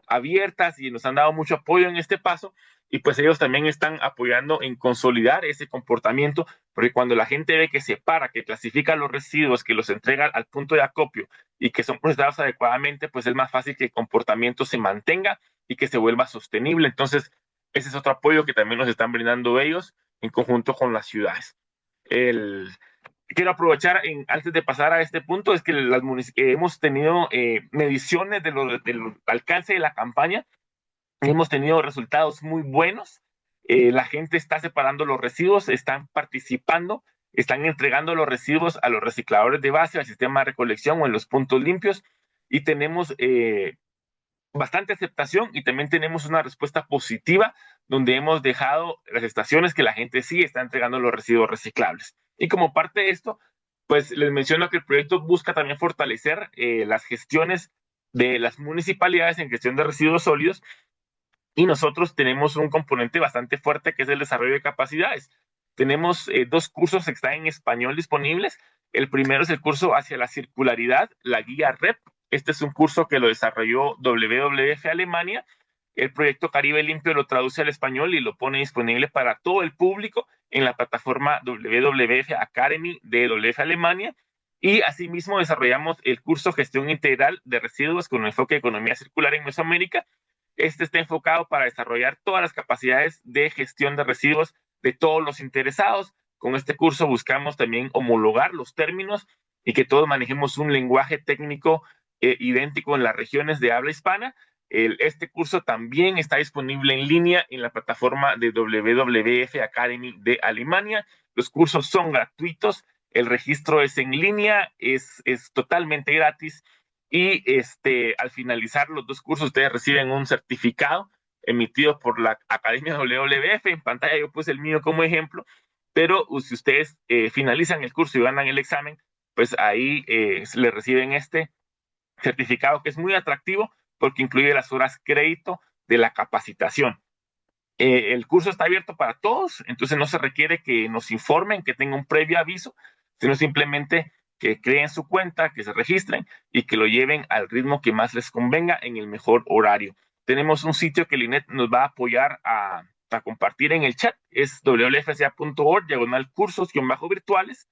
abiertas y nos han dado mucho apoyo en este paso y pues ellos también están apoyando en consolidar ese comportamiento, porque cuando la gente ve que separa, que clasifica los residuos, que los entrega al punto de acopio y que son procesados adecuadamente, pues es más fácil que el comportamiento se mantenga y que se vuelva sostenible. Entonces, ese es otro apoyo que también nos están brindando ellos en conjunto con las ciudades. Quiero aprovechar, antes de pasar a este punto, es que hemos tenido mediciones del alcance de la campaña. Hemos tenido resultados muy buenos. La gente está separando los residuos, están participando, están entregando los residuos a los recicladores de base, al sistema de recolección o en los puntos limpios. Y tenemos bastante aceptación y también tenemos una respuesta positiva donde hemos dejado las estaciones que la gente sí está entregando los residuos reciclables. Y como parte de esto, pues les menciono que el proyecto busca también fortalecer las gestiones de las municipalidades en gestión de residuos sólidos Y nosotros tenemos un componente bastante fuerte que es el desarrollo de capacidades. Tenemos 2 cursos que están en español disponibles. El primero es el curso hacia la circularidad, la guía REP. Este es un curso que lo desarrolló WWF Alemania. El proyecto Caribe Limpio lo traduce al español y lo pone disponible para todo el público en la plataforma WWF Academy de WWF Alemania. Y asimismo desarrollamos el curso Gestión Integral de Residuos con enfoque de economía circular en Mesoamérica. Este está enfocado para desarrollar todas las capacidades de gestión de residuos de todos los interesados. Con este curso buscamos también homologar los términos y que todos manejemos un lenguaje técnico idéntico en las regiones de habla hispana. Este curso también está disponible en línea en la plataforma de WWF Academy de Alemania. Los cursos son gratuitos, el registro es en línea, es totalmente gratis y al finalizar los 2 cursos ustedes reciben un certificado emitido por la Academia WWF. En pantalla yo puse el mío como ejemplo, pero si ustedes finalizan el curso y ganan el examen, pues ahí le reciben este certificado que es muy atractivo porque incluye las horas crédito de la capacitación. El curso está abierto para todos, entonces no se requiere que nos informen, que tengan un previo aviso, sino simplemente que creen su cuenta, que se registren y que lo lleven al ritmo que más les convenga en el mejor horario. Tenemos un sitio que Linet nos va a apoyar a compartir en el chat, es www.cursos-virtuales.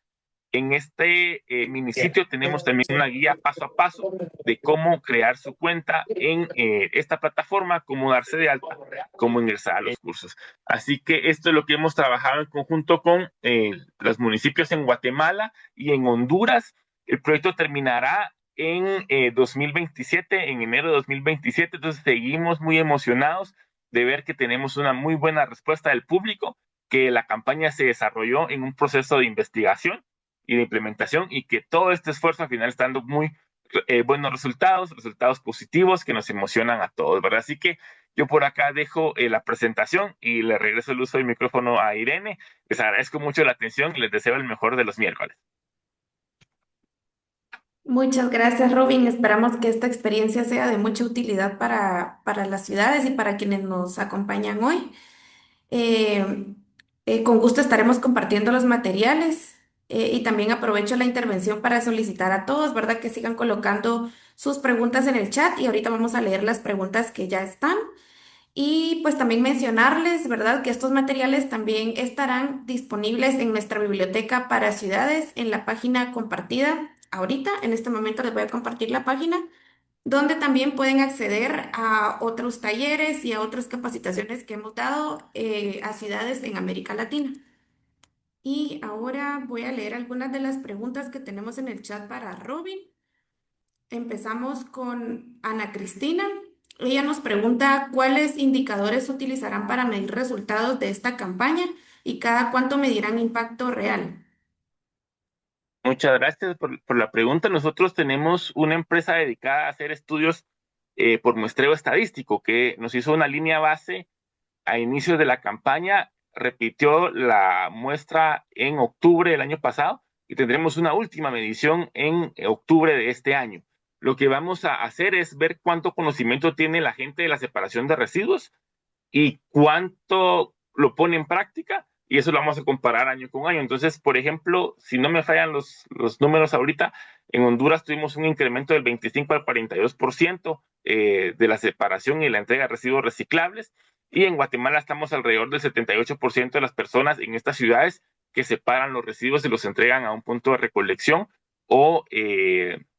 En este minisitio tenemos también una guía paso a paso de cómo crear su cuenta en esta plataforma, cómo darse de alta, cómo ingresar a los cursos. Así que esto es lo que hemos trabajado en conjunto con los municipios en Guatemala y en Honduras. El proyecto terminará en 2027, en enero de 2027, entonces seguimos muy emocionados de ver que tenemos una muy buena respuesta del público, que la campaña se desarrolló en un proceso de investigación y de implementación y que todo este esfuerzo al final está dando muy buenos resultados positivos que nos emocionan a todos, ¿verdad? Así que yo por acá dejo la presentación y le regreso el uso del micrófono a Irene. Les agradezco mucho la atención y les deseo el mejor de los miércoles. Muchas gracias, Robin. Esperamos que esta experiencia sea de mucha utilidad para las ciudades y para quienes nos acompañan hoy. Eh, con gusto estaremos compartiendo los materiales y también aprovecho la intervención para solicitar a todos, ¿verdad? Que sigan colocando sus preguntas en el chat y ahorita vamos a leer las preguntas que ya están. Y pues también mencionarles, ¿verdad? Que estos materiales también estarán disponibles en nuestra biblioteca para ciudades en la página compartida. Ahorita, en este momento les voy a compartir la página donde también pueden acceder a otros talleres y a otras capacitaciones que hemos dado a ciudades en América Latina. Y ahora voy a leer algunas de las preguntas que tenemos en el chat para Robin. Empezamos con Ana Cristina. Ella nos pregunta cuáles indicadores utilizarán para medir resultados de esta campaña y cada cuánto medirán impacto real. Muchas gracias por la pregunta. Nosotros tenemos una empresa dedicada a hacer estudios por muestreo estadístico que nos hizo una línea base a inicios de la campaña, repitió la muestra en octubre del año pasado y tendremos una última medición en octubre de este año. Lo que vamos a hacer es ver cuánto conocimiento tiene la gente de la separación de residuos y cuánto lo pone en práctica, y eso lo vamos a comparar año con año. Entonces, por ejemplo, si no me fallan los números ahorita, en Honduras tuvimos un incremento del 25 al 42% de la separación y la entrega de residuos reciclables, y en Guatemala estamos alrededor del 78% de las personas en estas ciudades que separan los residuos y los entregan a un punto de recolección o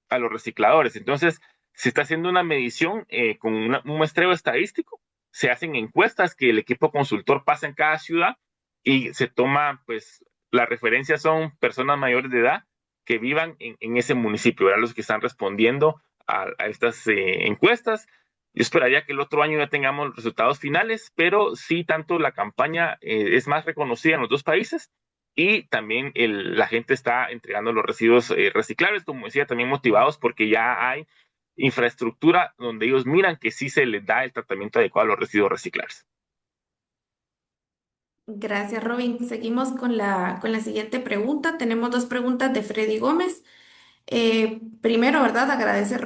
a los recicladores. Entonces, se está haciendo una medición con un muestreo estadístico, se hacen encuestas que el equipo consultor pasa en cada ciudad y se toma, pues, las referencias son personas mayores de edad que vivan en ese municipio, ¿verdad? Los que están respondiendo a estas encuestas. Yo esperaría que el otro año ya tengamos los resultados finales, pero sí, tanto la campaña es más reconocida en los 2 países y también la gente está entregando los residuos reciclables, como decía, también motivados porque ya hay infraestructura donde ellos miran que sí se les da el tratamiento adecuado a los residuos reciclables. Gracias, Robin. Seguimos con la siguiente pregunta. Tenemos 2 preguntas de Freddy Gómez. Primero, ¿verdad? Agradecer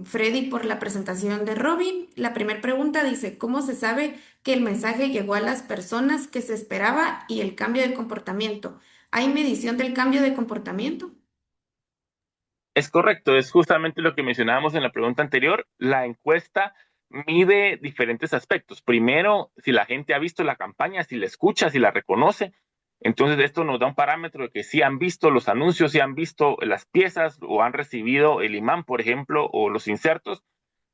Freddy por la presentación de Robin. La primera pregunta dice, ¿cómo se sabe que el mensaje llegó a las personas que se esperaba y el cambio de comportamiento? ¿Hay medición del cambio de comportamiento? Es correcto, es justamente lo que mencionábamos en la pregunta anterior. La encuesta mide diferentes aspectos. Primero, si la gente ha visto la campaña, si la escucha, si la reconoce. Entonces, esto nos da un parámetro de que si han visto los anuncios, si han visto las piezas o han recibido el imán, por ejemplo, o los insertos.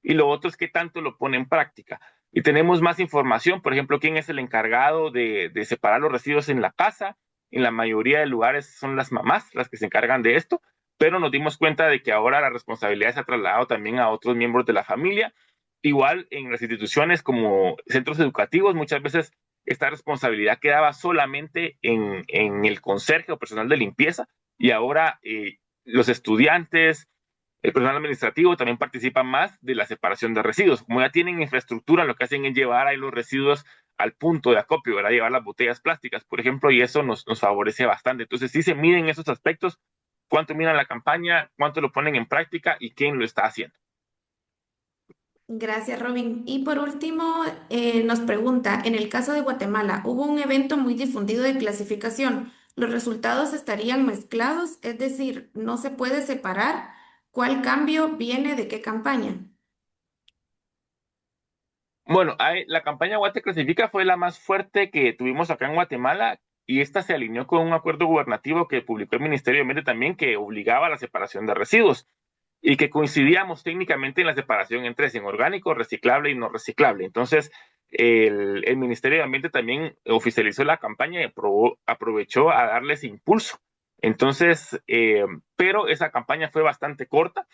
Y lo otro es qué tanto lo pone en práctica. Y tenemos más información, por ejemplo, quién es el encargado de separar los residuos en la casa. En la mayoría de lugares son las mamás las que se encargan de esto, pero nos dimos cuenta de que ahora la responsabilidad se ha trasladado también a otros miembros de la familia. Igual en las instituciones como centros educativos, muchas veces esta responsabilidad quedaba solamente en el conserje o personal de limpieza, y ahora los estudiantes, el personal administrativo también participa más de la separación de residuos. Como ya tienen infraestructura, lo que hacen es llevar ahí los residuos al punto de acopio, ¿verdad? Llevar las botellas plásticas, por ejemplo, y eso nos favorece bastante. Entonces, sí se miden esos aspectos: cuánto miran la campaña, cuánto lo ponen en práctica y quién lo está haciendo. Gracias, Robin. Y por último, nos pregunta, en el caso de Guatemala, hubo un evento muy difundido de clasificación. ¿Los resultados estarían mezclados? Es decir, no se puede separar cuál cambio viene de qué campaña. Bueno, la campaña Guate Clasifica fue la más fuerte que tuvimos acá en Guatemala, y esta se alineó con un acuerdo gubernativo que publicó el Ministerio de Ambiente también, que obligaba a la separación de residuos, y que coincidíamos técnicamente en la separación entre en orgánico, reciclable y no reciclable. Entonces, el Ministerio de Ambiente también oficializó la campaña y aprovechó a darles impulso. Entonces, pero esa campaña fue bastante corta.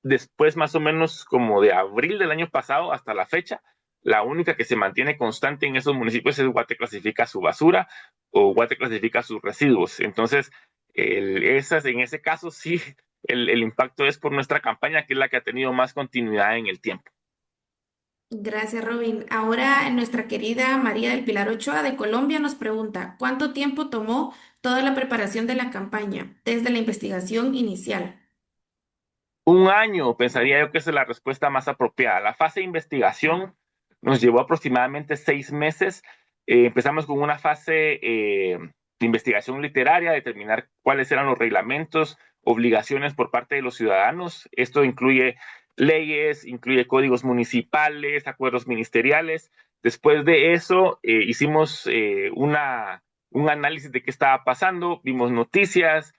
Después, más o menos como de abril del año pasado hasta la fecha, la única que se mantiene constante en esos municipios es Guate Clasifica su basura o Guate Clasifica sus residuos. Entonces, en ese caso sí, el impacto es por nuestra campaña, que es la que ha tenido más continuidad en el tiempo. Gracias, Robin. Ahora nuestra querida María del Pilar Ochoa de Colombia nos pregunta, ¿cuánto tiempo tomó toda la preparación de la campaña desde la investigación inicial? Un año, pensaría yo que esa es la respuesta más apropiada. La fase de investigación nos llevó aproximadamente 6 meses. Empezamos con una fase de investigación literaria, determinar cuáles eran los reglamentos, obligaciones por parte de los ciudadanos. Esto incluye leyes, incluye códigos municipales, acuerdos ministeriales. Después de eso, hicimos un análisis de qué estaba pasando, vimos noticias,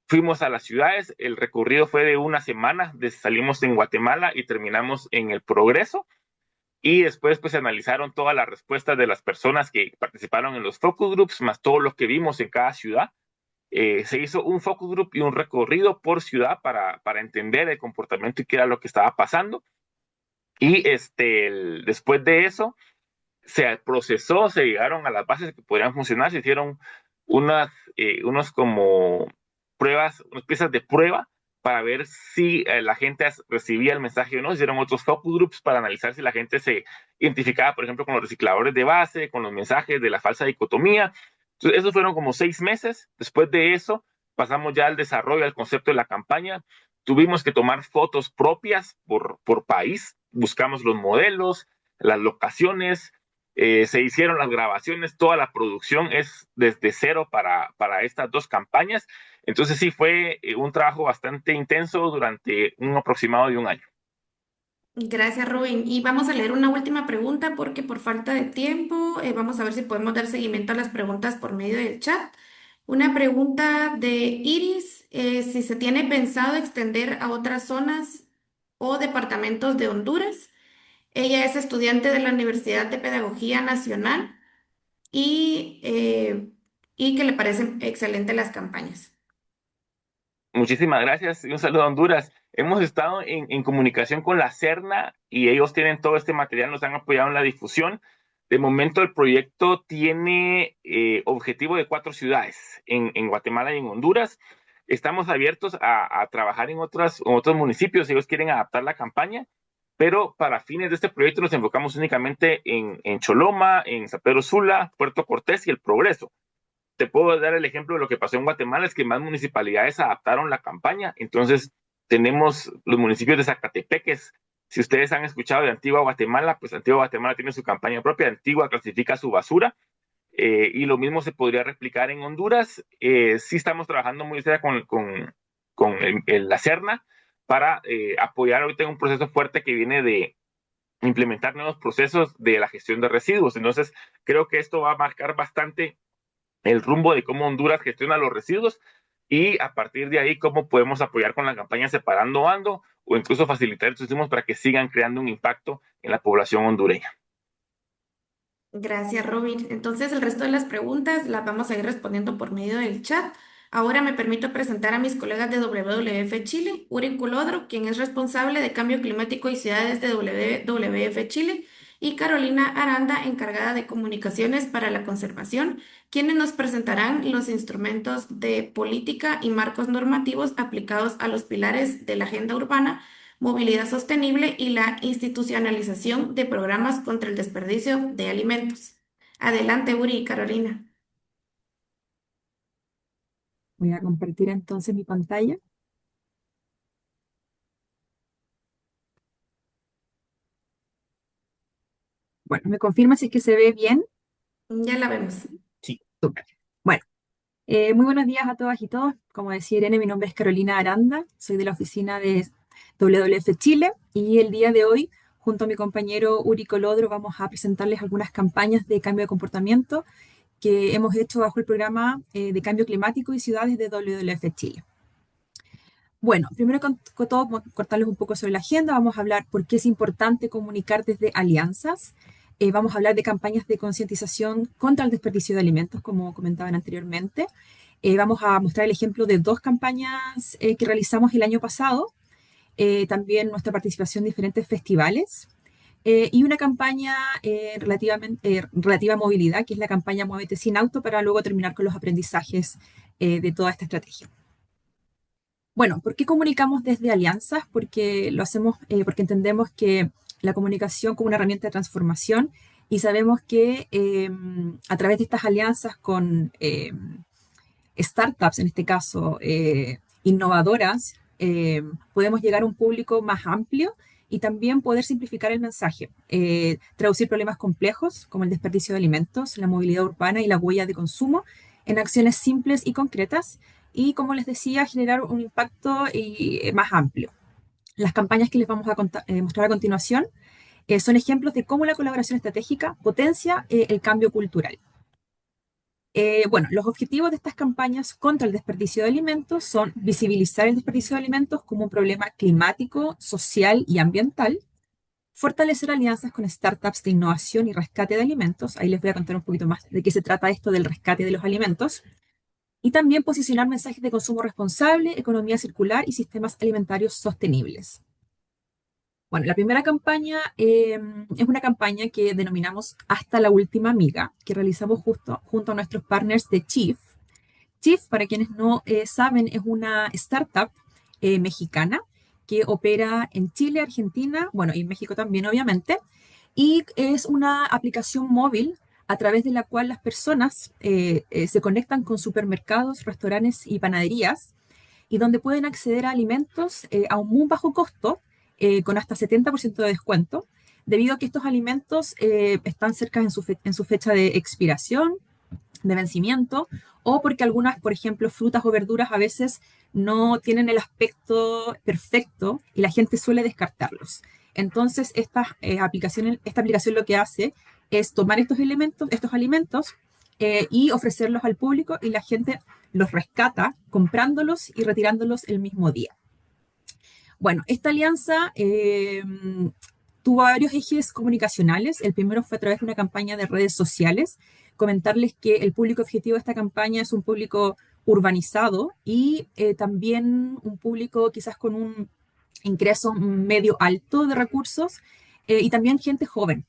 fuimos a las ciudades. El recorrido fue de una semana, salimos en Guatemala y terminamos en El Progreso, y después pues se analizaron todas las respuestas de las personas que participaron en los focus groups, más todo lo que vimos en cada ciudad. Se hizo un focus group y un recorrido por ciudad para entender el comportamiento y qué era lo que estaba pasando. Y después de eso se procesó, se llegaron a las bases que podrían funcionar, se hicieron unos como pruebas, unas piezas de prueba para ver si la gente recibía el mensaje o no. Se hicieron otros focus groups para analizar si la gente se identificaba, por ejemplo, con los recicladores de base, con los mensajes de la falsa dicotomía. Entonces, esos fueron como 6 meses. Después de eso, pasamos ya al desarrollo, al concepto de la campaña. Tuvimos que tomar fotos propias por país, buscamos los modelos, las locaciones, se hicieron las grabaciones, toda la producción es desde cero para estas dos campañas. Entonces sí fue un trabajo bastante intenso durante un aproximado de un año. Gracias, Robin. Y vamos a leer una última pregunta porque por falta de tiempo, vamos a ver si podemos dar seguimiento a las preguntas por medio del chat. Una pregunta de Iris, si se tiene pensado extender a otras zonas o departamentos de Honduras. Ella es estudiante de la Universidad de Pedagogía Nacional y, y que le parecen excelentes las campañas. Muchísimas gracias y un saludo a Honduras. Hemos estado en comunicación con la Serna y ellos tienen todo este material, nos han apoyado en la difusión. De momento el proyecto tiene objetivo de 4 ciudades, en Guatemala y en Honduras. Estamos abiertos a trabajar en otros municipios. Ellos quieren adaptar la campaña, pero para fines de este proyecto nos enfocamos únicamente en Choloma, en San Pedro Sula, Puerto Cortés y El Progreso. te puedo dar el ejemplo de lo que pasó en Guatemala, es que más municipalidades adaptaron la campaña. Entonces, tenemos los municipios de Zacatepeques. Si ustedes han escuchado de Antigua Guatemala, pues Antigua Guatemala tiene su campaña propia. Antigua clasifica su basura. Y lo mismo se podría replicar en Honduras. Sí estamos trabajando muy cerca con la Serna para apoyar ahorita en un proceso fuerte que viene de implementar nuevos procesos de la gestión de residuos. Entonces, creo que esto va a marcar bastante el rumbo de cómo Honduras gestiona los residuos y a partir de ahí cómo podemos apoyar con la campaña Separando Ando o incluso facilitar estos insumos para que sigan creando un impacto en la población hondureña. Gracias, Robin. Entonces, el resto de las preguntas las vamos a ir respondiendo por medio del chat. Ahora me permito presentar a mis colegas de WWF Chile, Uri Colodro, quien es responsable de Cambio Climático y Ciudades de WWF Chile, y Carolina Aranda, encargada de Comunicaciones para la Conservación, quienes nos presentarán los instrumentos de política y marcos normativos aplicados a los pilares de la Agenda Urbana, movilidad sostenible y la institucionalización de programas contra el desperdicio de alimentos. Adelante, Uri y Carolina. Voy a compartir entonces mi pantalla. Bueno, ¿me confirma si es que se ve bien? Ya la vemos. Sí. Súper. Bueno, muy buenos días a todas y todos. Como decía Irene, mi nombre es Carolina Aranda, soy de la oficina de WWF Chile y el día de hoy, junto a mi compañero Uri Colodro, vamos a presentarles algunas campañas de cambio de comportamiento que hemos hecho bajo el programa de cambio climático y ciudades de WWF Chile. Bueno, primero con todo, contarles un poco sobre la agenda. Vamos a hablar por qué es importante comunicar desde alianzas. Vamos a hablar de campañas de concientización contra el desperdicio de alimentos, como comentaban anteriormente. Vamos a mostrar el ejemplo de 2 campañas que realizamos el año pasado. También nuestra participación en diferentes festivales. Y una campaña relativa a movilidad, que es la campaña Muévete sin auto, para luego terminar con los aprendizajes de toda esta estrategia. Bueno, ¿por qué comunicamos desde alianzas? Porque lo hacemos porque entendemos que la comunicación como una herramienta de transformación y sabemos que a través de estas alianzas con startups, en este caso innovadoras, podemos llegar a un público más amplio y también poder simplificar el mensaje, traducir problemas complejos como el desperdicio de alimentos, la movilidad urbana y la huella de consumo en acciones simples y concretas y, como les decía, generar un impacto más amplio. Las campañas que les vamos a mostrar a continuación son ejemplos de cómo la colaboración estratégica potencia el cambio cultural. Bueno, los objetivos de estas campañas contra el desperdicio de alimentos son visibilizar el desperdicio de alimentos como un problema climático, social y ambiental, fortalecer alianzas con startups de innovación y rescate de alimentos, ahí les voy a contar un poquito más de qué se trata esto del rescate de los alimentos, y también posicionar mensajes de consumo responsable, economía circular y sistemas alimentarios sostenibles. Bueno, la primera campaña es una campaña que denominamos Hasta la Última Miga, que realizamos junto a nuestros partners de Chief. Chief, para quienes no saben, es una startup mexicana que opera en Chile, Argentina, bueno, y en México también, obviamente, y es una aplicación móvil a través de la cual las personas se conectan con supermercados, restaurantes y panaderías, y donde pueden acceder a alimentos a un muy bajo costo, con hasta 70% de descuento, debido a que estos alimentos están cerca en su fecha de expiración, de vencimiento, o porque algunas, por ejemplo, frutas o verduras a veces no tienen el aspecto perfecto y la gente suele descartarlos. Entonces, esta aplicación lo que hace es tomar estos alimentos y ofrecerlos al público y la gente los rescata comprándolos y retirándolos el mismo día. Bueno, esta alianza tuvo varios ejes comunicacionales. El primero fue a través de una campaña de redes sociales. Comentarles que el público objetivo de esta campaña es un público urbanizado y también un público quizás con un ingreso medio alto de recursos y también gente joven.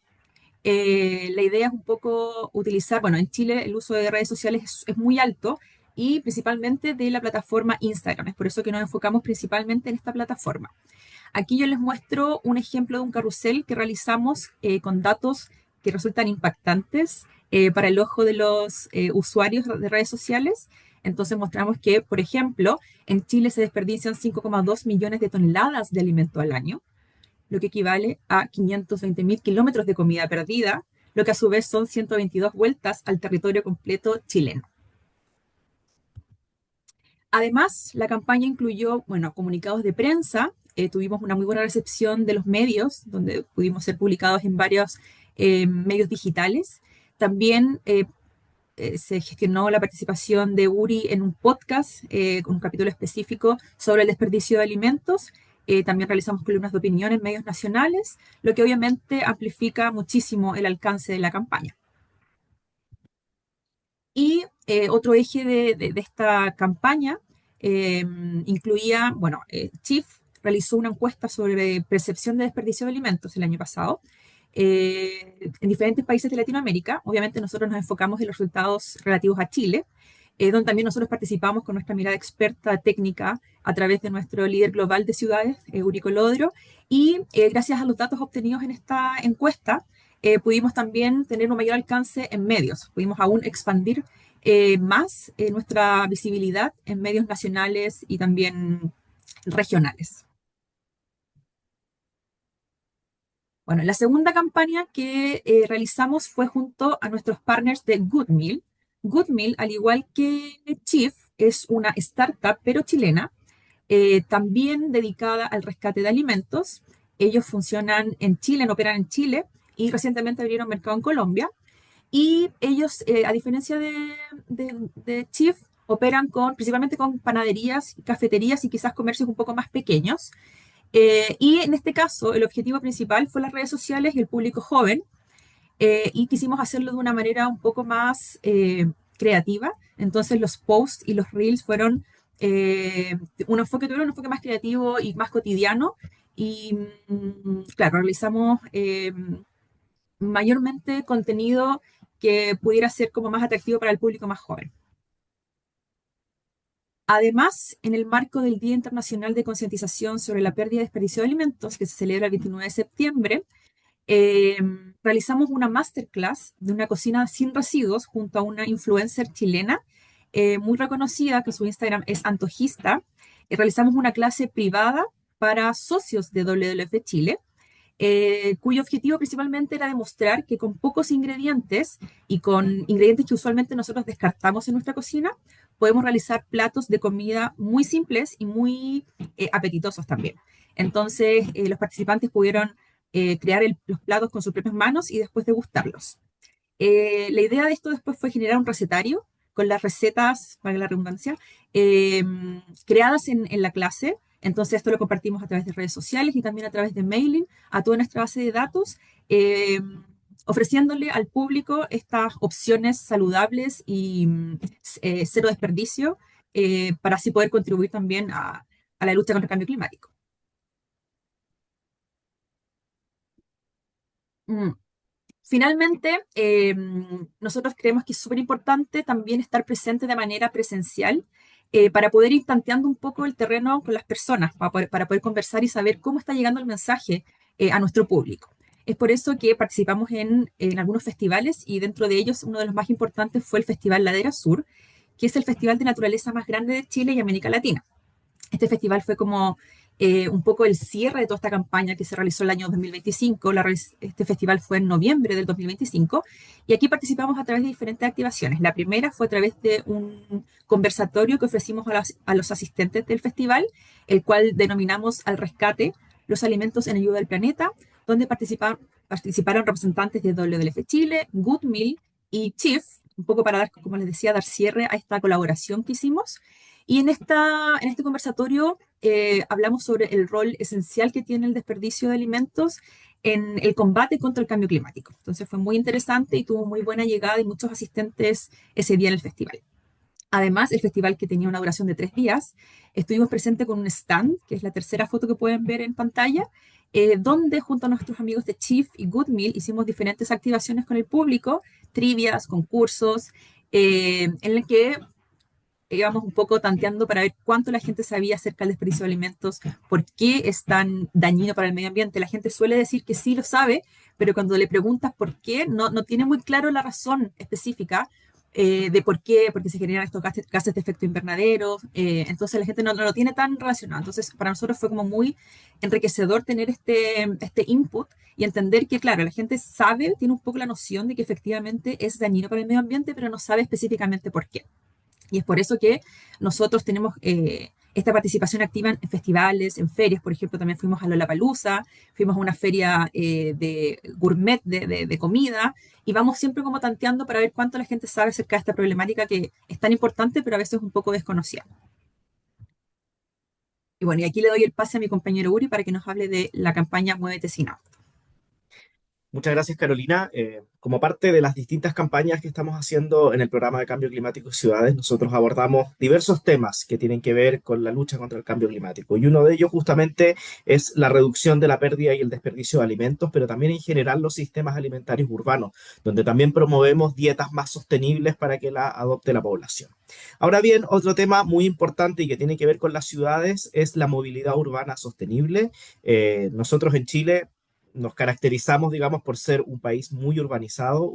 La idea es un poco utilizar, bueno, en Chile el uso de redes sociales es muy alto y principalmente de la plataforma Instagram. Es por eso que nos enfocamos principalmente en esta plataforma. Aquí yo les muestro un ejemplo de un carrusel que realizamos con datos que resultan impactantes para el ojo de los usuarios de redes sociales. Entonces mostramos que, por ejemplo, en Chile se desperdician 5,2 millones de toneladas de alimento al año, lo que equivale a 520.000 kilómetros de comida perdida, lo que a su vez son 122 vueltas al territorio completo chileno. Además, la campaña incluyó, bueno, comunicados de prensa. Tuvimos una muy buena recepción de los medios, donde pudimos ser publicados en varios medios digitales. También se gestionó la participación de URI en un podcast, con un capítulo específico sobre el desperdicio de alimentos. También realizamos columnas de opinión en medios nacionales, lo que obviamente amplifica muchísimo el alcance de la campaña. Y otro eje de esta campaña incluía, bueno, Chief realizó una encuesta sobre percepción de desperdicio de alimentos el año pasado en diferentes países de Latinoamérica. Obviamente nosotros nos enfocamos en los resultados relativos a Chile, donde también nosotros participamos con nuestra mirada experta técnica a través de nuestro líder global de ciudades, Eurico Lodro, y gracias a los datos obtenidos en esta encuesta, pudimos también tener un mayor alcance en medios, pudimos aún expandir más nuestra visibilidad en medios nacionales y también regionales. Bueno, la segunda campaña que realizamos fue junto a nuestros partners de GoodMeal. GoodMeal, al igual que Chief, es una startup pero chilena, también dedicada al rescate de alimentos. Ellos funcionan en Chile, operan en Chile y recientemente abrieron mercado en Colombia. Y ellos, a diferencia de Chief, operan principalmente con panaderías, cafeterías y quizás comercios un poco más pequeños. Y en este caso, el objetivo principal fue las redes sociales y el público joven. Y quisimos hacerlo de una manera un poco más creativa. Entonces los posts y los reels fueron tuvieron un enfoque más creativo y más cotidiano. Y claro, realizamos mayormente contenido que pudiera ser como más atractivo para el público más joven. Además, en el marco del Día Internacional de Concientización sobre la Pérdida y Desperdicio de Alimentos, que se celebra el 29 de septiembre, realizamos una masterclass de una cocina sin residuos junto a una influencer chilena muy reconocida, que su Instagram es Antojista. Realizamos una clase privada para socios de WWF Chile, cuyo objetivo principalmente era demostrar que con pocos ingredientes y con ingredientes que usualmente nosotros descartamos en nuestra cocina, podemos realizar platos de comida muy simples y muy apetitosos también. Entonces, los participantes pudieron crear los platos con sus propias manos y después degustarlos. La idea de esto después fue generar un recetario con las recetas, para la redundancia, creadas en la clase. Entonces esto lo compartimos a través de redes sociales y también a través de mailing a toda nuestra base de datos, ofreciéndole al público estas opciones saludables y cero desperdicio para así poder contribuir también a la lucha contra el cambio climático. Finalmente, nosotros creemos que es súper importante también estar presente de manera presencial para poder ir tanteando un poco el terreno con las personas, para poder conversar y saber cómo está llegando el mensaje a nuestro público. Es por eso que participamos en algunos festivales y dentro de ellos uno de los más importantes fue el Festival Ladera Sur, que es el festival de naturaleza más grande de Chile y América Latina. Este festival fue como un poco el cierre de toda esta campaña que se realizó el año 2025. Este festival fue en noviembre del 2025 y aquí participamos a través de diferentes activaciones. La primera fue a través de un conversatorio que ofrecimos a los asistentes del festival, el cual denominamos Al Rescate, los alimentos en ayuda al planeta, donde participaron representantes de WWF Chile, GoodMeal y Chief, un poco para dar, como les decía, dar cierre a esta colaboración que hicimos. Y en este conversatorio hablamos sobre el rol esencial que tiene el desperdicio de alimentos en el combate contra el cambio climático. Entonces fue muy interesante y tuvo muy buena llegada y muchos asistentes ese día en el festival. Además, el festival, que tenía una duración de 3 días, estuvimos presentes con un stand, que es la tercera foto que pueden ver en pantalla, donde junto a nuestros amigos de Chief y GoodMeal hicimos diferentes activaciones con el público, trivias, concursos, en el que íbamos un poco tanteando para ver cuánto la gente sabía acerca del desperdicio de alimentos, por qué es tan dañino para el medio ambiente. La gente suele decir que sí lo sabe, pero cuando le preguntas por qué, no tiene muy claro la razón específica de por qué, porque se generan estos gases de efecto invernadero. Entonces la gente no lo tiene tan relacionado. Entonces para nosotros fue como muy enriquecedor tener este input y entender que, claro, la gente sabe, tiene un poco la noción de que efectivamente es dañino para el medio ambiente, pero no sabe específicamente por qué. Y es por eso que nosotros tenemos esta participación activa en festivales, en ferias. Por ejemplo, también fuimos a Lollapalooza, fuimos a una feria de gourmet de comida, y vamos siempre como tanteando para ver cuánto la gente sabe acerca de esta problemática que es tan importante, pero a veces un poco desconocida. Y bueno, y aquí le doy el pase a mi compañero Uri para que nos hable de la campaña Muévete Sin Auto. Muchas gracias, Carolina. Como parte de las distintas campañas que estamos haciendo en el programa de cambio climático y ciudades, nosotros abordamos diversos temas que tienen que ver con la lucha contra el cambio climático. Y uno de ellos justamente es la reducción de la pérdida y el desperdicio de alimentos, pero también en general los sistemas alimentarios urbanos, donde también promovemos dietas más sostenibles para que la adopte la población. Ahora bien, otro tema muy importante y que tiene que ver con las ciudades es la movilidad urbana sostenible. Nosotros en Chile nos caracterizamos, digamos, por ser un país muy urbanizado.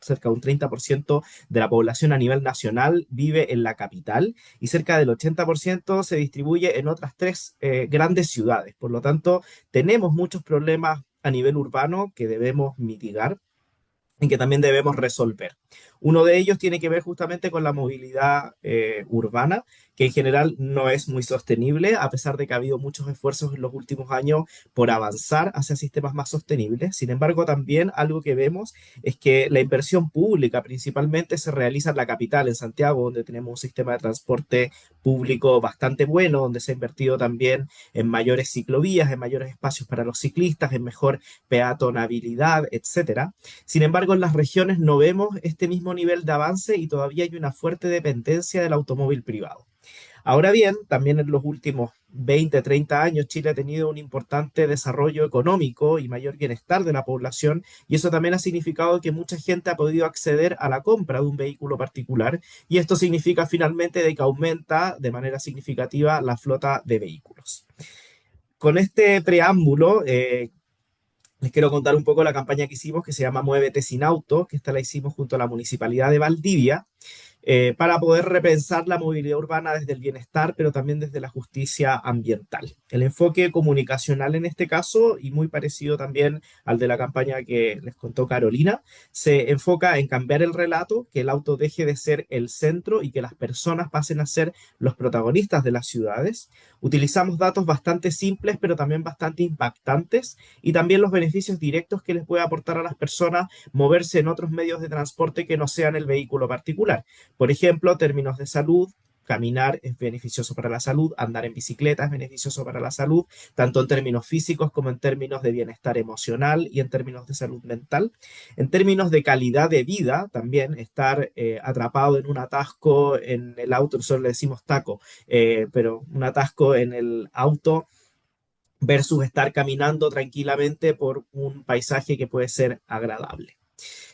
Cerca de un 30% de la población a nivel nacional vive en la capital y cerca del 80% se distribuye en otras tres grandes ciudades. Por lo tanto, tenemos muchos problemas a nivel urbano que debemos mitigar y que también debemos resolver. Uno de ellos tiene que ver justamente con la movilidad urbana, que en general no es muy sostenible, a pesar de que ha habido muchos esfuerzos en los últimos años por avanzar hacia sistemas más sostenibles. Sin embargo, también algo que vemos es que la inversión pública principalmente se realiza en la capital, en Santiago, donde tenemos un sistema de transporte público bastante bueno, donde se ha invertido también en mayores ciclovías, en mayores espacios para los ciclistas, en mejor peatonabilidad, etcétera. Sin embargo, en las regiones no vemos este mismo nivel de avance y todavía hay una fuerte dependencia del automóvil privado. Ahora bien, también en los últimos 20, 30 años Chile ha tenido un importante desarrollo económico y mayor bienestar de la población, y eso también ha significado que mucha gente ha podido acceder a la compra de un vehículo particular, y esto significa finalmente de que aumenta de manera significativa la flota de vehículos. Con este preámbulo, les quiero contar un poco la campaña que hicimos, que se llama Muévete Sin Auto, que esta la hicimos junto a la Municipalidad de Valdivia, para poder repensar la movilidad urbana desde el bienestar, pero también desde la justicia ambiental. El enfoque comunicacional en este caso, y muy parecido también al de la campaña que les contó Carolina, se enfoca en cambiar el relato, que el auto deje de ser el centro y que las personas pasen a ser los protagonistas de las ciudades. Utilizamos datos bastante simples, pero también bastante impactantes, y también los beneficios directos que les puede aportar a las personas moverse en otros medios de transporte que no sean el vehículo particular. Por ejemplo, términos de salud, caminar es beneficioso para la salud, andar en bicicleta es beneficioso para la salud, tanto en términos físicos como en términos de bienestar emocional y en términos de salud mental. En términos de calidad de vida, también estar atrapado en un atasco en el auto, nosotros le decimos taco, pero un atasco en el auto versus estar caminando tranquilamente por un paisaje que puede ser agradable.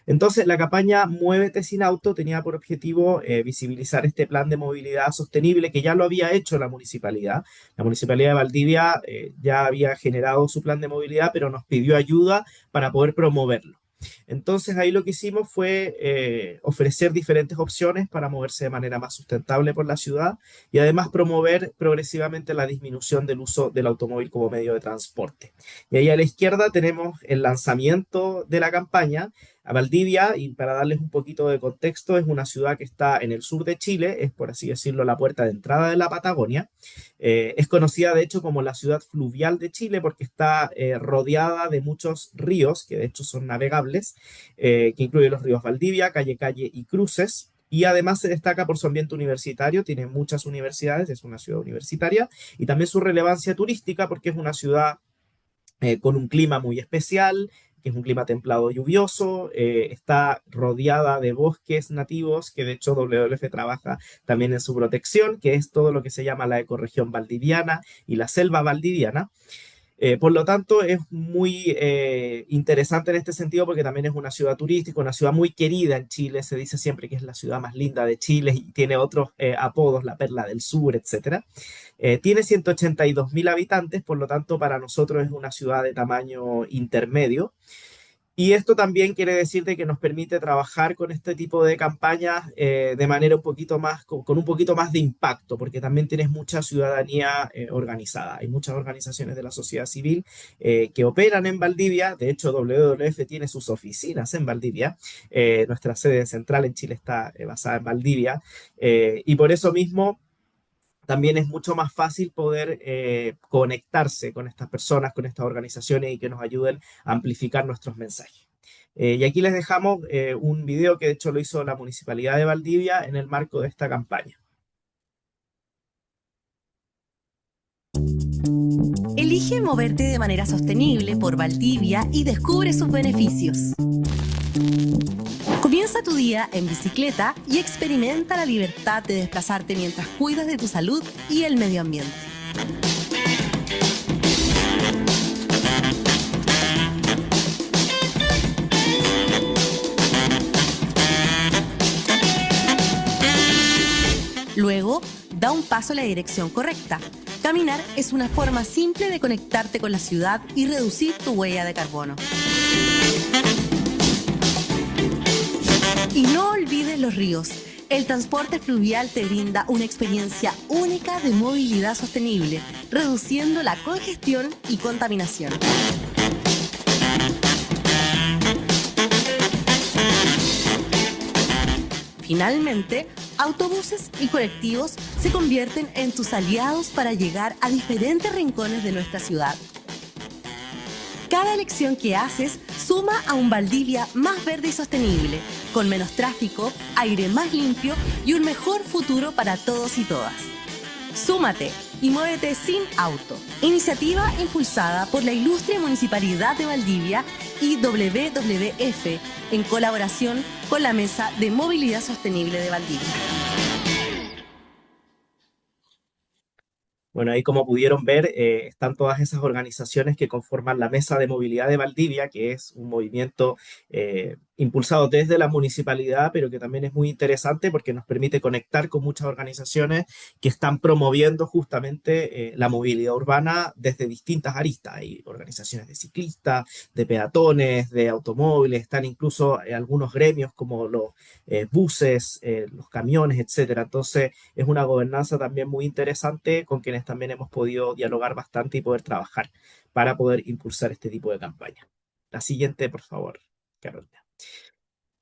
Entonces, la campaña Muévete Sin Auto tenía por objetivo visibilizar este plan de movilidad sostenible que ya lo había hecho la municipalidad. La municipalidad de Valdivia ya había generado su plan de movilidad, pero nos pidió ayuda para poder promoverlo. Entonces ahí lo que hicimos fue ofrecer diferentes opciones para moverse de manera más sustentable por la ciudad y además promover progresivamente la disminución del uso del automóvil como medio de transporte. Y ahí a la izquierda tenemos el lanzamiento de la campaña. A Valdivia, y para darles un poquito de contexto, es una ciudad que está en el sur de Chile, es por así decirlo la puerta de entrada de la Patagonia. Es conocida de hecho como la ciudad fluvial de Chile porque está rodeada de muchos ríos, que de hecho son navegables, que incluyen los ríos Valdivia, Calle y Cruces. Y además se destaca por su ambiente universitario, tiene muchas universidades, es una ciudad universitaria, y también su relevancia turística porque es una ciudad con un clima muy especial, que es un clima templado lluvioso, está rodeada de bosques nativos, que de hecho WWF trabaja también en su protección, que es todo lo que se llama la ecorregión valdiviana y la selva valdiviana. Por lo tanto, es muy interesante en este sentido porque también es una ciudad turística, una ciudad muy querida en Chile. Se dice siempre que es la ciudad más linda de Chile y tiene otros apodos, la Perla del Sur, etcétera. Tiene 182.000 habitantes, por lo tanto, para nosotros es una ciudad de tamaño intermedio. Y esto también quiere decir de que nos permite trabajar con este tipo de campañas de manera un poquito más, con un poquito más de impacto, porque también tienes mucha ciudadanía organizada. Hay muchas organizaciones de la sociedad civil que operan en Valdivia. De hecho, WWF tiene sus oficinas en Valdivia. Nuestra sede central en Chile está basada en Valdivia. Y por eso mismo también es mucho más fácil poder conectarse con estas personas, con estas organizaciones y que nos ayuden a amplificar nuestros mensajes. Y aquí les dejamos un video que de hecho lo hizo la Municipalidad de Valdivia en el marco de esta campaña. Elige moverte de manera sostenible por Valdivia y descubre sus beneficios. Comienza tu día en bicicleta y experimenta la libertad de desplazarte mientras cuidas de tu salud y el medio ambiente. Luego, da un paso en la dirección correcta. Caminar es una forma simple de conectarte con la ciudad y reducir tu huella de carbono. Y no olvides los ríos. El transporte fluvial te brinda una experiencia única de movilidad sostenible, reduciendo la congestión y contaminación. Finalmente, autobuses y colectivos se convierten en tus aliados para llegar a diferentes rincones de nuestra ciudad. Cada elección que haces suma a un Valdivia más verde y sostenible, con menos tráfico, aire más limpio y un mejor futuro para todos y todas. Súmate y muévete sin auto. Iniciativa impulsada por la ilustre Municipalidad de Valdivia y WWF en colaboración con la Mesa de Movilidad Sostenible de Valdivia. Bueno, ahí como pudieron ver, están todas esas organizaciones que conforman la Mesa de Movilidad de Valdivia, que es un movimiento impulsado desde la municipalidad, pero que también es muy interesante porque nos permite conectar con muchas organizaciones que están promoviendo justamente la movilidad urbana desde distintas aristas. Hay organizaciones de ciclistas, de peatones, de automóviles, están incluso algunos gremios como los buses, los camiones, etcétera. Entonces, es una gobernanza también muy interesante con quienes también hemos podido dialogar bastante y poder trabajar para poder impulsar este tipo de campaña. La siguiente, por favor, Carolina.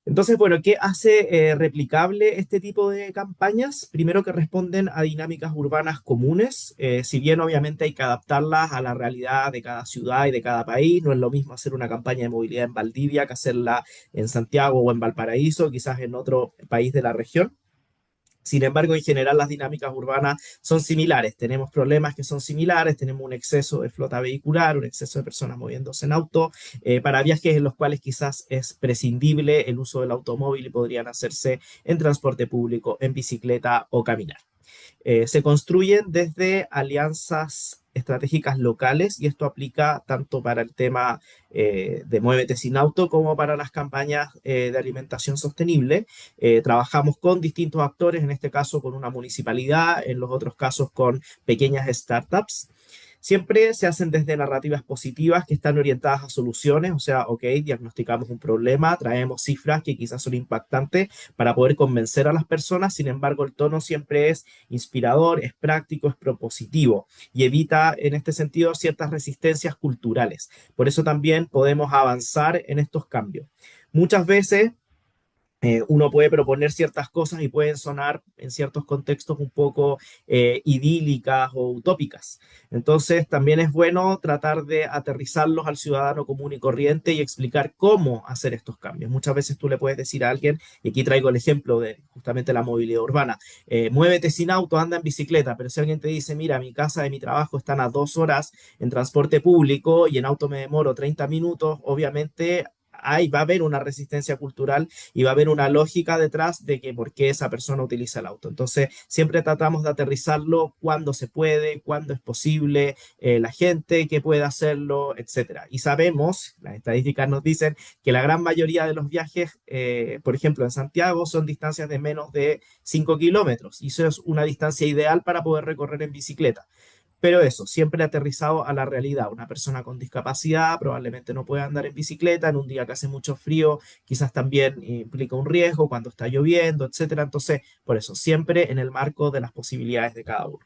Entonces, bueno, ¿qué hace replicable este tipo de campañas? Primero que responden a dinámicas urbanas comunes, si bien obviamente hay que adaptarlas a la realidad de cada ciudad y de cada país. No es lo mismo hacer una campaña de movilidad en Valdivia que hacerla en Santiago o en Valparaíso, quizás en otro país de la región. Sin embargo, en general las dinámicas urbanas son similares. Tenemos problemas que son similares, tenemos un exceso de flota vehicular, un exceso de personas moviéndose en auto, para viajes en los cuales quizás es prescindible el uso del automóvil y podrían hacerse en transporte público, en bicicleta o caminar. Se construyen desde alianzas estratégicas locales y esto aplica tanto para el tema de Muévete Sin Auto como para las campañas de alimentación sostenible. Trabajamos con distintos actores, en este caso con una municipalidad, en los otros casos con pequeñas startups. Siempre se hacen desde narrativas positivas que están orientadas a soluciones, o sea, ok, diagnosticamos un problema, traemos cifras que quizás son impactantes para poder convencer a las personas. Sin embargo, el tono siempre es inspirador, es práctico, es propositivo y evita en este sentido ciertas resistencias culturales. Por eso también podemos avanzar en estos cambios. Muchas veces uno puede proponer ciertas cosas y pueden sonar en ciertos contextos un poco idílicas o utópicas. Entonces, también es bueno tratar de aterrizarlos al ciudadano común y corriente y explicar cómo hacer estos cambios. Muchas veces tú le puedes decir a alguien, y aquí traigo el ejemplo de justamente la movilidad urbana, muévete sin auto, anda en bicicleta, pero si alguien te dice, mira, mi casa y mi trabajo están a 2 horas en transporte público y en auto me demoro 30 minutos, obviamente va a haber una resistencia cultural y va a haber una lógica detrás de que por qué esa persona utiliza el auto. Entonces, siempre tratamos de aterrizarlo cuando se puede, cuando es posible, la gente que puede hacerlo, etcétera. Y sabemos, las estadísticas nos dicen que la gran mayoría de los viajes, por ejemplo, en Santiago, son distancias de menos de 5 kilómetros y eso es una distancia ideal para poder recorrer en bicicleta. Pero eso, siempre aterrizado a la realidad. Una persona con discapacidad probablemente no puede andar en bicicleta en un día que hace mucho frío, quizás también implica un riesgo cuando está lloviendo, etcétera. Entonces, por eso, siempre en el marco de las posibilidades de cada uno.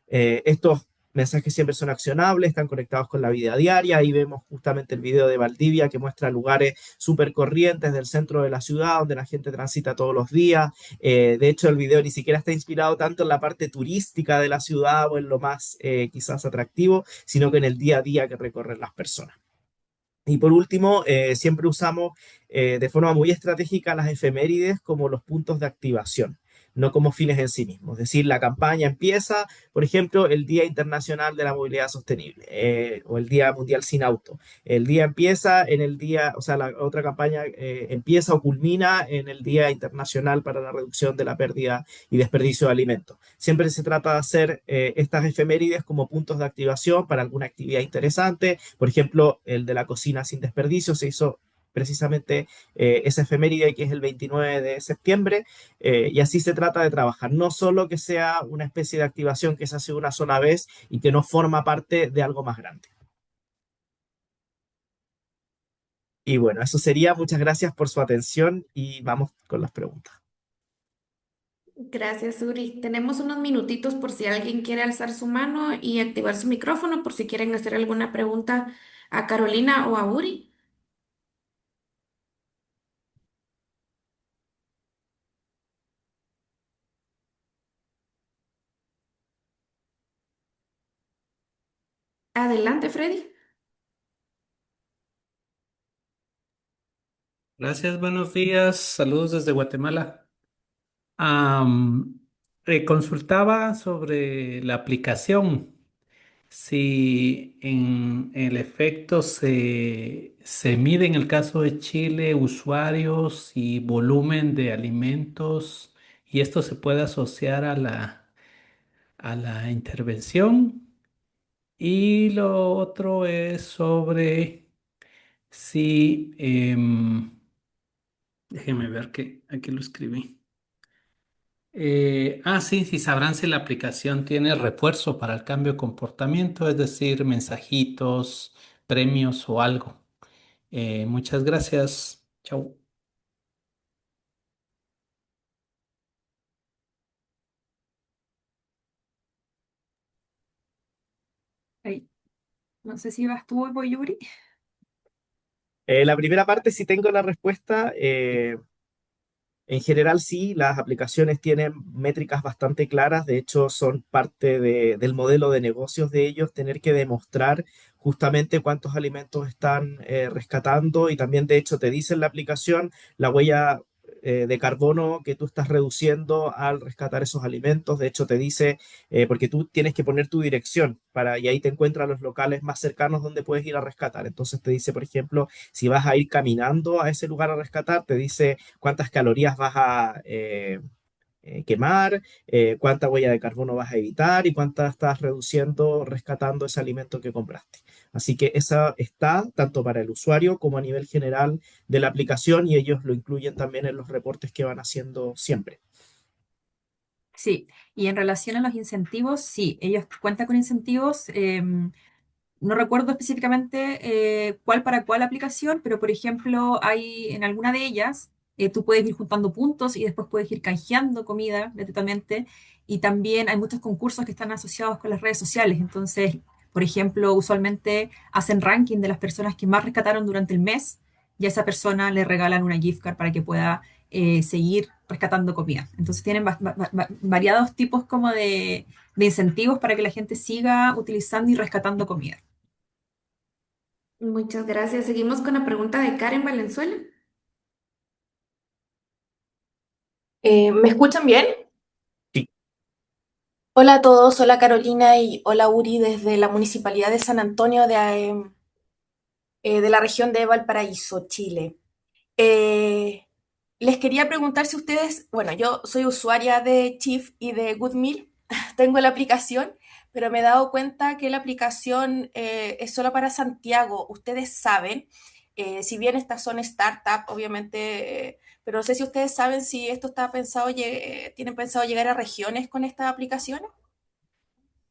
Estos mensajes siempre son accionables, están conectados con la vida diaria. Ahí vemos justamente el video de Valdivia que muestra lugares súper corrientes del centro de la ciudad donde la gente transita todos los días. De hecho, el video ni siquiera está inspirado tanto en la parte turística de la ciudad o en lo más quizás atractivo, sino que en el día a día que recorren las personas. Y por último, siempre usamos de forma muy estratégica las efemérides como los puntos de activación, no como fines en sí mismos. Es decir, la campaña empieza, por ejemplo, el Día Internacional de la Movilidad Sostenible o el Día Mundial Sin Auto. El día empieza en el día, o sea, la otra campaña empieza o culmina en el Día Internacional para la Reducción de la Pérdida y Desperdicio de Alimentos. Siempre se trata de hacer estas efemérides como puntos de activación para alguna actividad interesante. Por ejemplo, el de la cocina sin desperdicio se hizo precisamente esa efeméride que es el 29 de septiembre, y así se trata de trabajar, no solo que sea una especie de activación que se hace una sola vez y que no forma parte de algo más grande. Y bueno, eso sería. Muchas gracias por su atención y vamos con las preguntas. Gracias, Uri. Tenemos unos minutitos por si alguien quiere alzar su mano y activar su micrófono, por si quieren hacer alguna pregunta a Carolina o a Uri. Adelante, Freddy. Gracias, buenos días. Saludos desde Guatemala. Am, Consultaba sobre la aplicación, si en el efecto se mide en el caso de Chile usuarios y volumen de alimentos y esto se puede asociar a la intervención. Y lo otro es sobre si, déjeme ver que aquí lo escribí. Sí, sí, sabrán si la aplicación tiene refuerzo para el cambio de comportamiento, es decir, mensajitos, premios o algo. Muchas gracias. Chau. Ahí. No sé si vas tú o voy Yuri. La primera parte, si tengo la respuesta. En general, sí, las aplicaciones tienen métricas bastante claras, de hecho son parte del modelo de negocios de ellos, tener que demostrar justamente cuántos alimentos están rescatando y también de hecho te dice en la aplicación la huella de carbono que tú estás reduciendo al rescatar esos alimentos. De hecho te dice, porque tú tienes que poner tu dirección y ahí te encuentran los locales más cercanos donde puedes ir a rescatar. Entonces te dice, por ejemplo, si vas a ir caminando a ese lugar a rescatar, te dice cuántas calorías vas a quemar, cuánta huella de carbono vas a evitar y cuánta estás reduciendo rescatando ese alimento que compraste. Así que esa está tanto para el usuario como a nivel general de la aplicación y ellos lo incluyen también en los reportes que van haciendo siempre. Sí, y en relación a los incentivos, sí, ellos cuentan con incentivos. No recuerdo específicamente cuál para cuál aplicación, pero por ejemplo, hay en alguna de ellas, tú puedes ir juntando puntos y después puedes ir canjeando comida gratuitamente. Y también hay muchos concursos que están asociados con las redes sociales. Entonces, por ejemplo, usualmente hacen ranking de las personas que más rescataron durante el mes y a esa persona le regalan una gift card para que pueda seguir rescatando comida. Entonces tienen variados tipos como de incentivos para que la gente siga utilizando y rescatando comida. Muchas gracias. Seguimos con la pregunta de Karen Valenzuela. ¿Me escuchan bien? Sí. Hola a todos, hola Carolina y hola Uri desde la Municipalidad de San Antonio de la región de Valparaíso, Chile. Eh, Les quería preguntar si ustedes, bueno, yo soy usuaria de Chief y de GoodMeal, tengo la aplicación, pero me he dado cuenta que la aplicación es solo para Santiago. Ustedes saben, si bien estas son startup, obviamente, pero no sé si ustedes saben si esto está pensado, tienen pensado llegar a regiones con estas aplicaciones.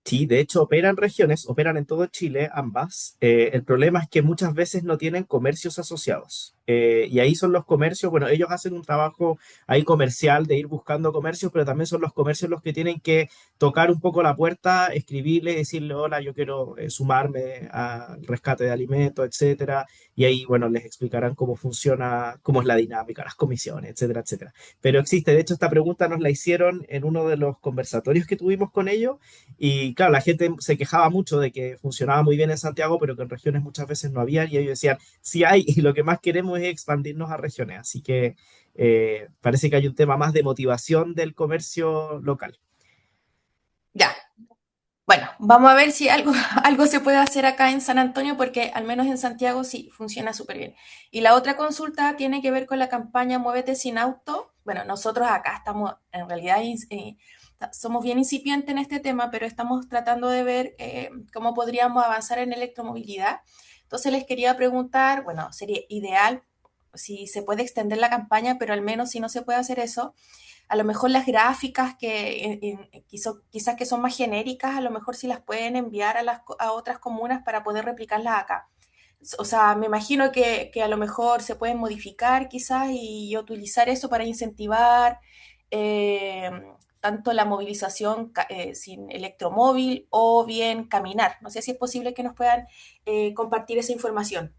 Sí, de hecho operan regiones, operan en todo Chile, ambas. El problema es que muchas veces no tienen comercios asociados. Y ahí son los comercios, bueno, ellos hacen un trabajo ahí comercial de ir buscando comercios, pero también son los comercios los que tienen que tocar un poco la puerta, escribirle, decirle, hola, yo quiero sumarme al rescate de alimentos, etcétera. Y ahí, bueno, les explicarán cómo funciona, cómo es la dinámica, las comisiones, etcétera, etcétera. Pero existe, de hecho, esta pregunta nos la hicieron en uno de los conversatorios que tuvimos con ellos y claro, la gente se quejaba mucho de que funcionaba muy bien en Santiago, pero que en regiones muchas veces no había, y ellos decían, sí hay, y lo que más queremos es expandirnos a regiones. Así que parece que hay un tema más de motivación del comercio local. Ya, bueno, vamos a ver si algo, algo se puede hacer acá en San Antonio, porque al menos en Santiago sí funciona súper bien. Y la otra consulta tiene que ver con la campaña Muévete sin auto. Bueno, nosotros acá estamos, en realidad, somos bien incipientes en este tema, pero estamos tratando de ver cómo podríamos avanzar en electromovilidad. Entonces les quería preguntar, bueno, sería ideal si se puede extender la campaña, pero al menos si no se puede hacer eso, a lo mejor las gráficas quizás que son más genéricas, a lo mejor si las pueden enviar a otras comunas para poder replicarlas acá. O sea, me imagino que a lo mejor se pueden modificar quizás y utilizar eso para incentivar eh, tanto la movilización sin electromóvil o bien caminar. No sé si es posible que nos puedan compartir esa información.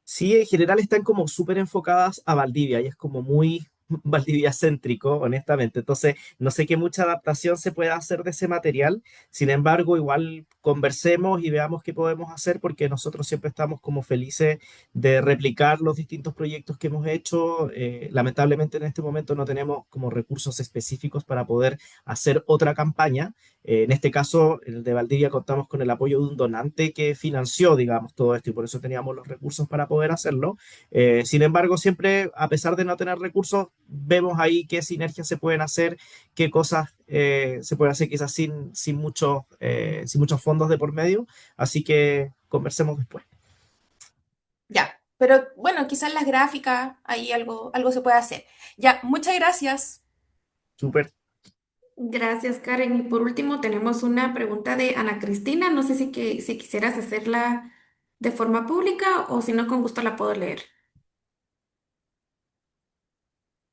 Sí, en general están como súper enfocadas a Valdivia y es como muy Valdivia céntrico, honestamente. Entonces, no sé qué mucha adaptación se puede hacer de ese material. Sin embargo, igual conversemos y veamos qué podemos hacer porque nosotros siempre estamos como felices de replicar los distintos proyectos que hemos hecho. Lamentablemente en este momento no tenemos como recursos específicos para poder hacer otra campaña. En este caso, el de Valdivia, contamos con el apoyo de un donante que financió, digamos, todo esto y por eso teníamos los recursos para poder hacerlo. Sin embargo, siempre, a pesar de no tener recursos, vemos ahí qué sinergias se pueden hacer, qué cosas se pueden hacer quizás sin muchos fondos de por medio. Así que conversemos después. Ya, pero bueno, quizás las gráficas, ahí algo se puede hacer. Ya, muchas gracias. Súper. Gracias, Karen. Y por último, tenemos una pregunta de Ana Cristina. No sé si quisieras hacerla de forma pública o si no, con gusto la puedo leer.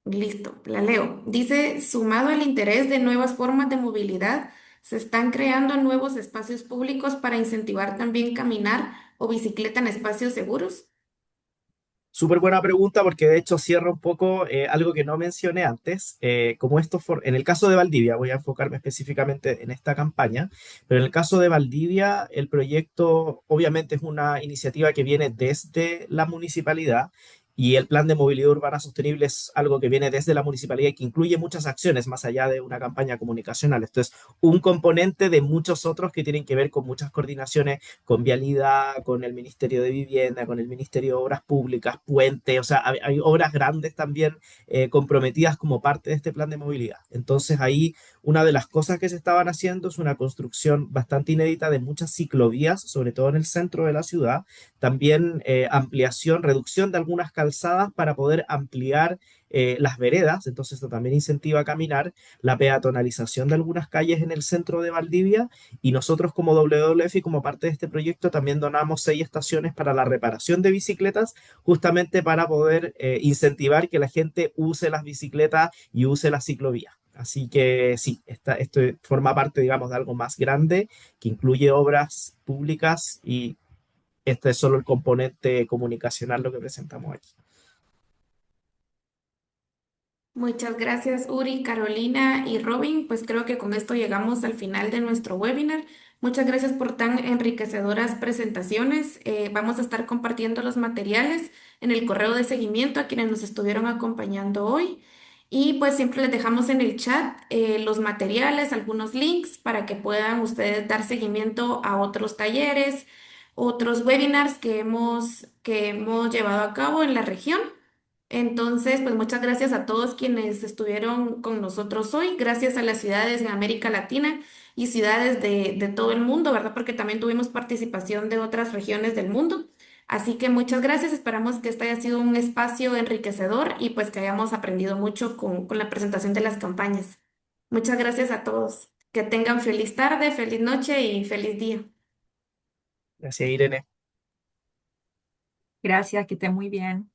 Listo, la leo. Dice, sumado al interés de nuevas formas de movilidad, se están creando nuevos espacios públicos para incentivar también caminar o bicicleta en espacios seguros. Súper buena pregunta porque de hecho cierra un poco algo que no mencioné antes. En el caso de Valdivia, voy a enfocarme específicamente en esta campaña, pero en el caso de Valdivia, el proyecto obviamente es una iniciativa que viene desde la municipalidad y el plan de movilidad urbana sostenible es algo que viene desde la municipalidad y que incluye muchas acciones más allá de una campaña comunicacional. Esto es un componente de muchos otros que tienen que ver con muchas coordinaciones con vialidad, con el Ministerio de Vivienda, con el Ministerio de Obras Públicas, puente, o sea, hay obras grandes también comprometidas como parte de este plan de movilidad. Entonces ahí una de las cosas que se estaban haciendo es una construcción bastante inédita de muchas ciclovías, sobre todo en el centro de la ciudad, también ampliación, reducción de algunas calzadas para poder ampliar las veredas, entonces esto también incentiva a caminar, la peatonalización de algunas calles en el centro de Valdivia y nosotros como WWF y como parte de este proyecto también donamos 6 estaciones para la reparación de bicicletas, justamente para poder incentivar que la gente use las bicicletas y use las ciclovías. Así que sí, esto forma parte, digamos, de algo más grande que incluye obras públicas y este es solo el componente comunicacional lo que presentamos aquí. Muchas gracias, Uri, Carolina y Robin. Pues creo que con esto llegamos al final de nuestro webinar. Muchas gracias por tan enriquecedoras presentaciones. Vamos a estar compartiendo los materiales en el correo de seguimiento a quienes nos estuvieron acompañando hoy. Y pues siempre les dejamos en el chat los materiales, algunos links para que puedan ustedes dar seguimiento a otros talleres otros webinars que hemos llevado a cabo en la región. Entonces, pues muchas gracias a todos quienes estuvieron con nosotros hoy, gracias a las ciudades en América Latina y ciudades de todo el mundo, ¿verdad? Porque también tuvimos participación de otras regiones del mundo. Así que muchas gracias, esperamos que este haya sido un espacio enriquecedor y pues que hayamos aprendido mucho con la presentación de las campañas. Muchas gracias a todos. Que tengan feliz tarde, feliz noche y feliz día. Gracias, Irene. Gracias, que esté muy bien.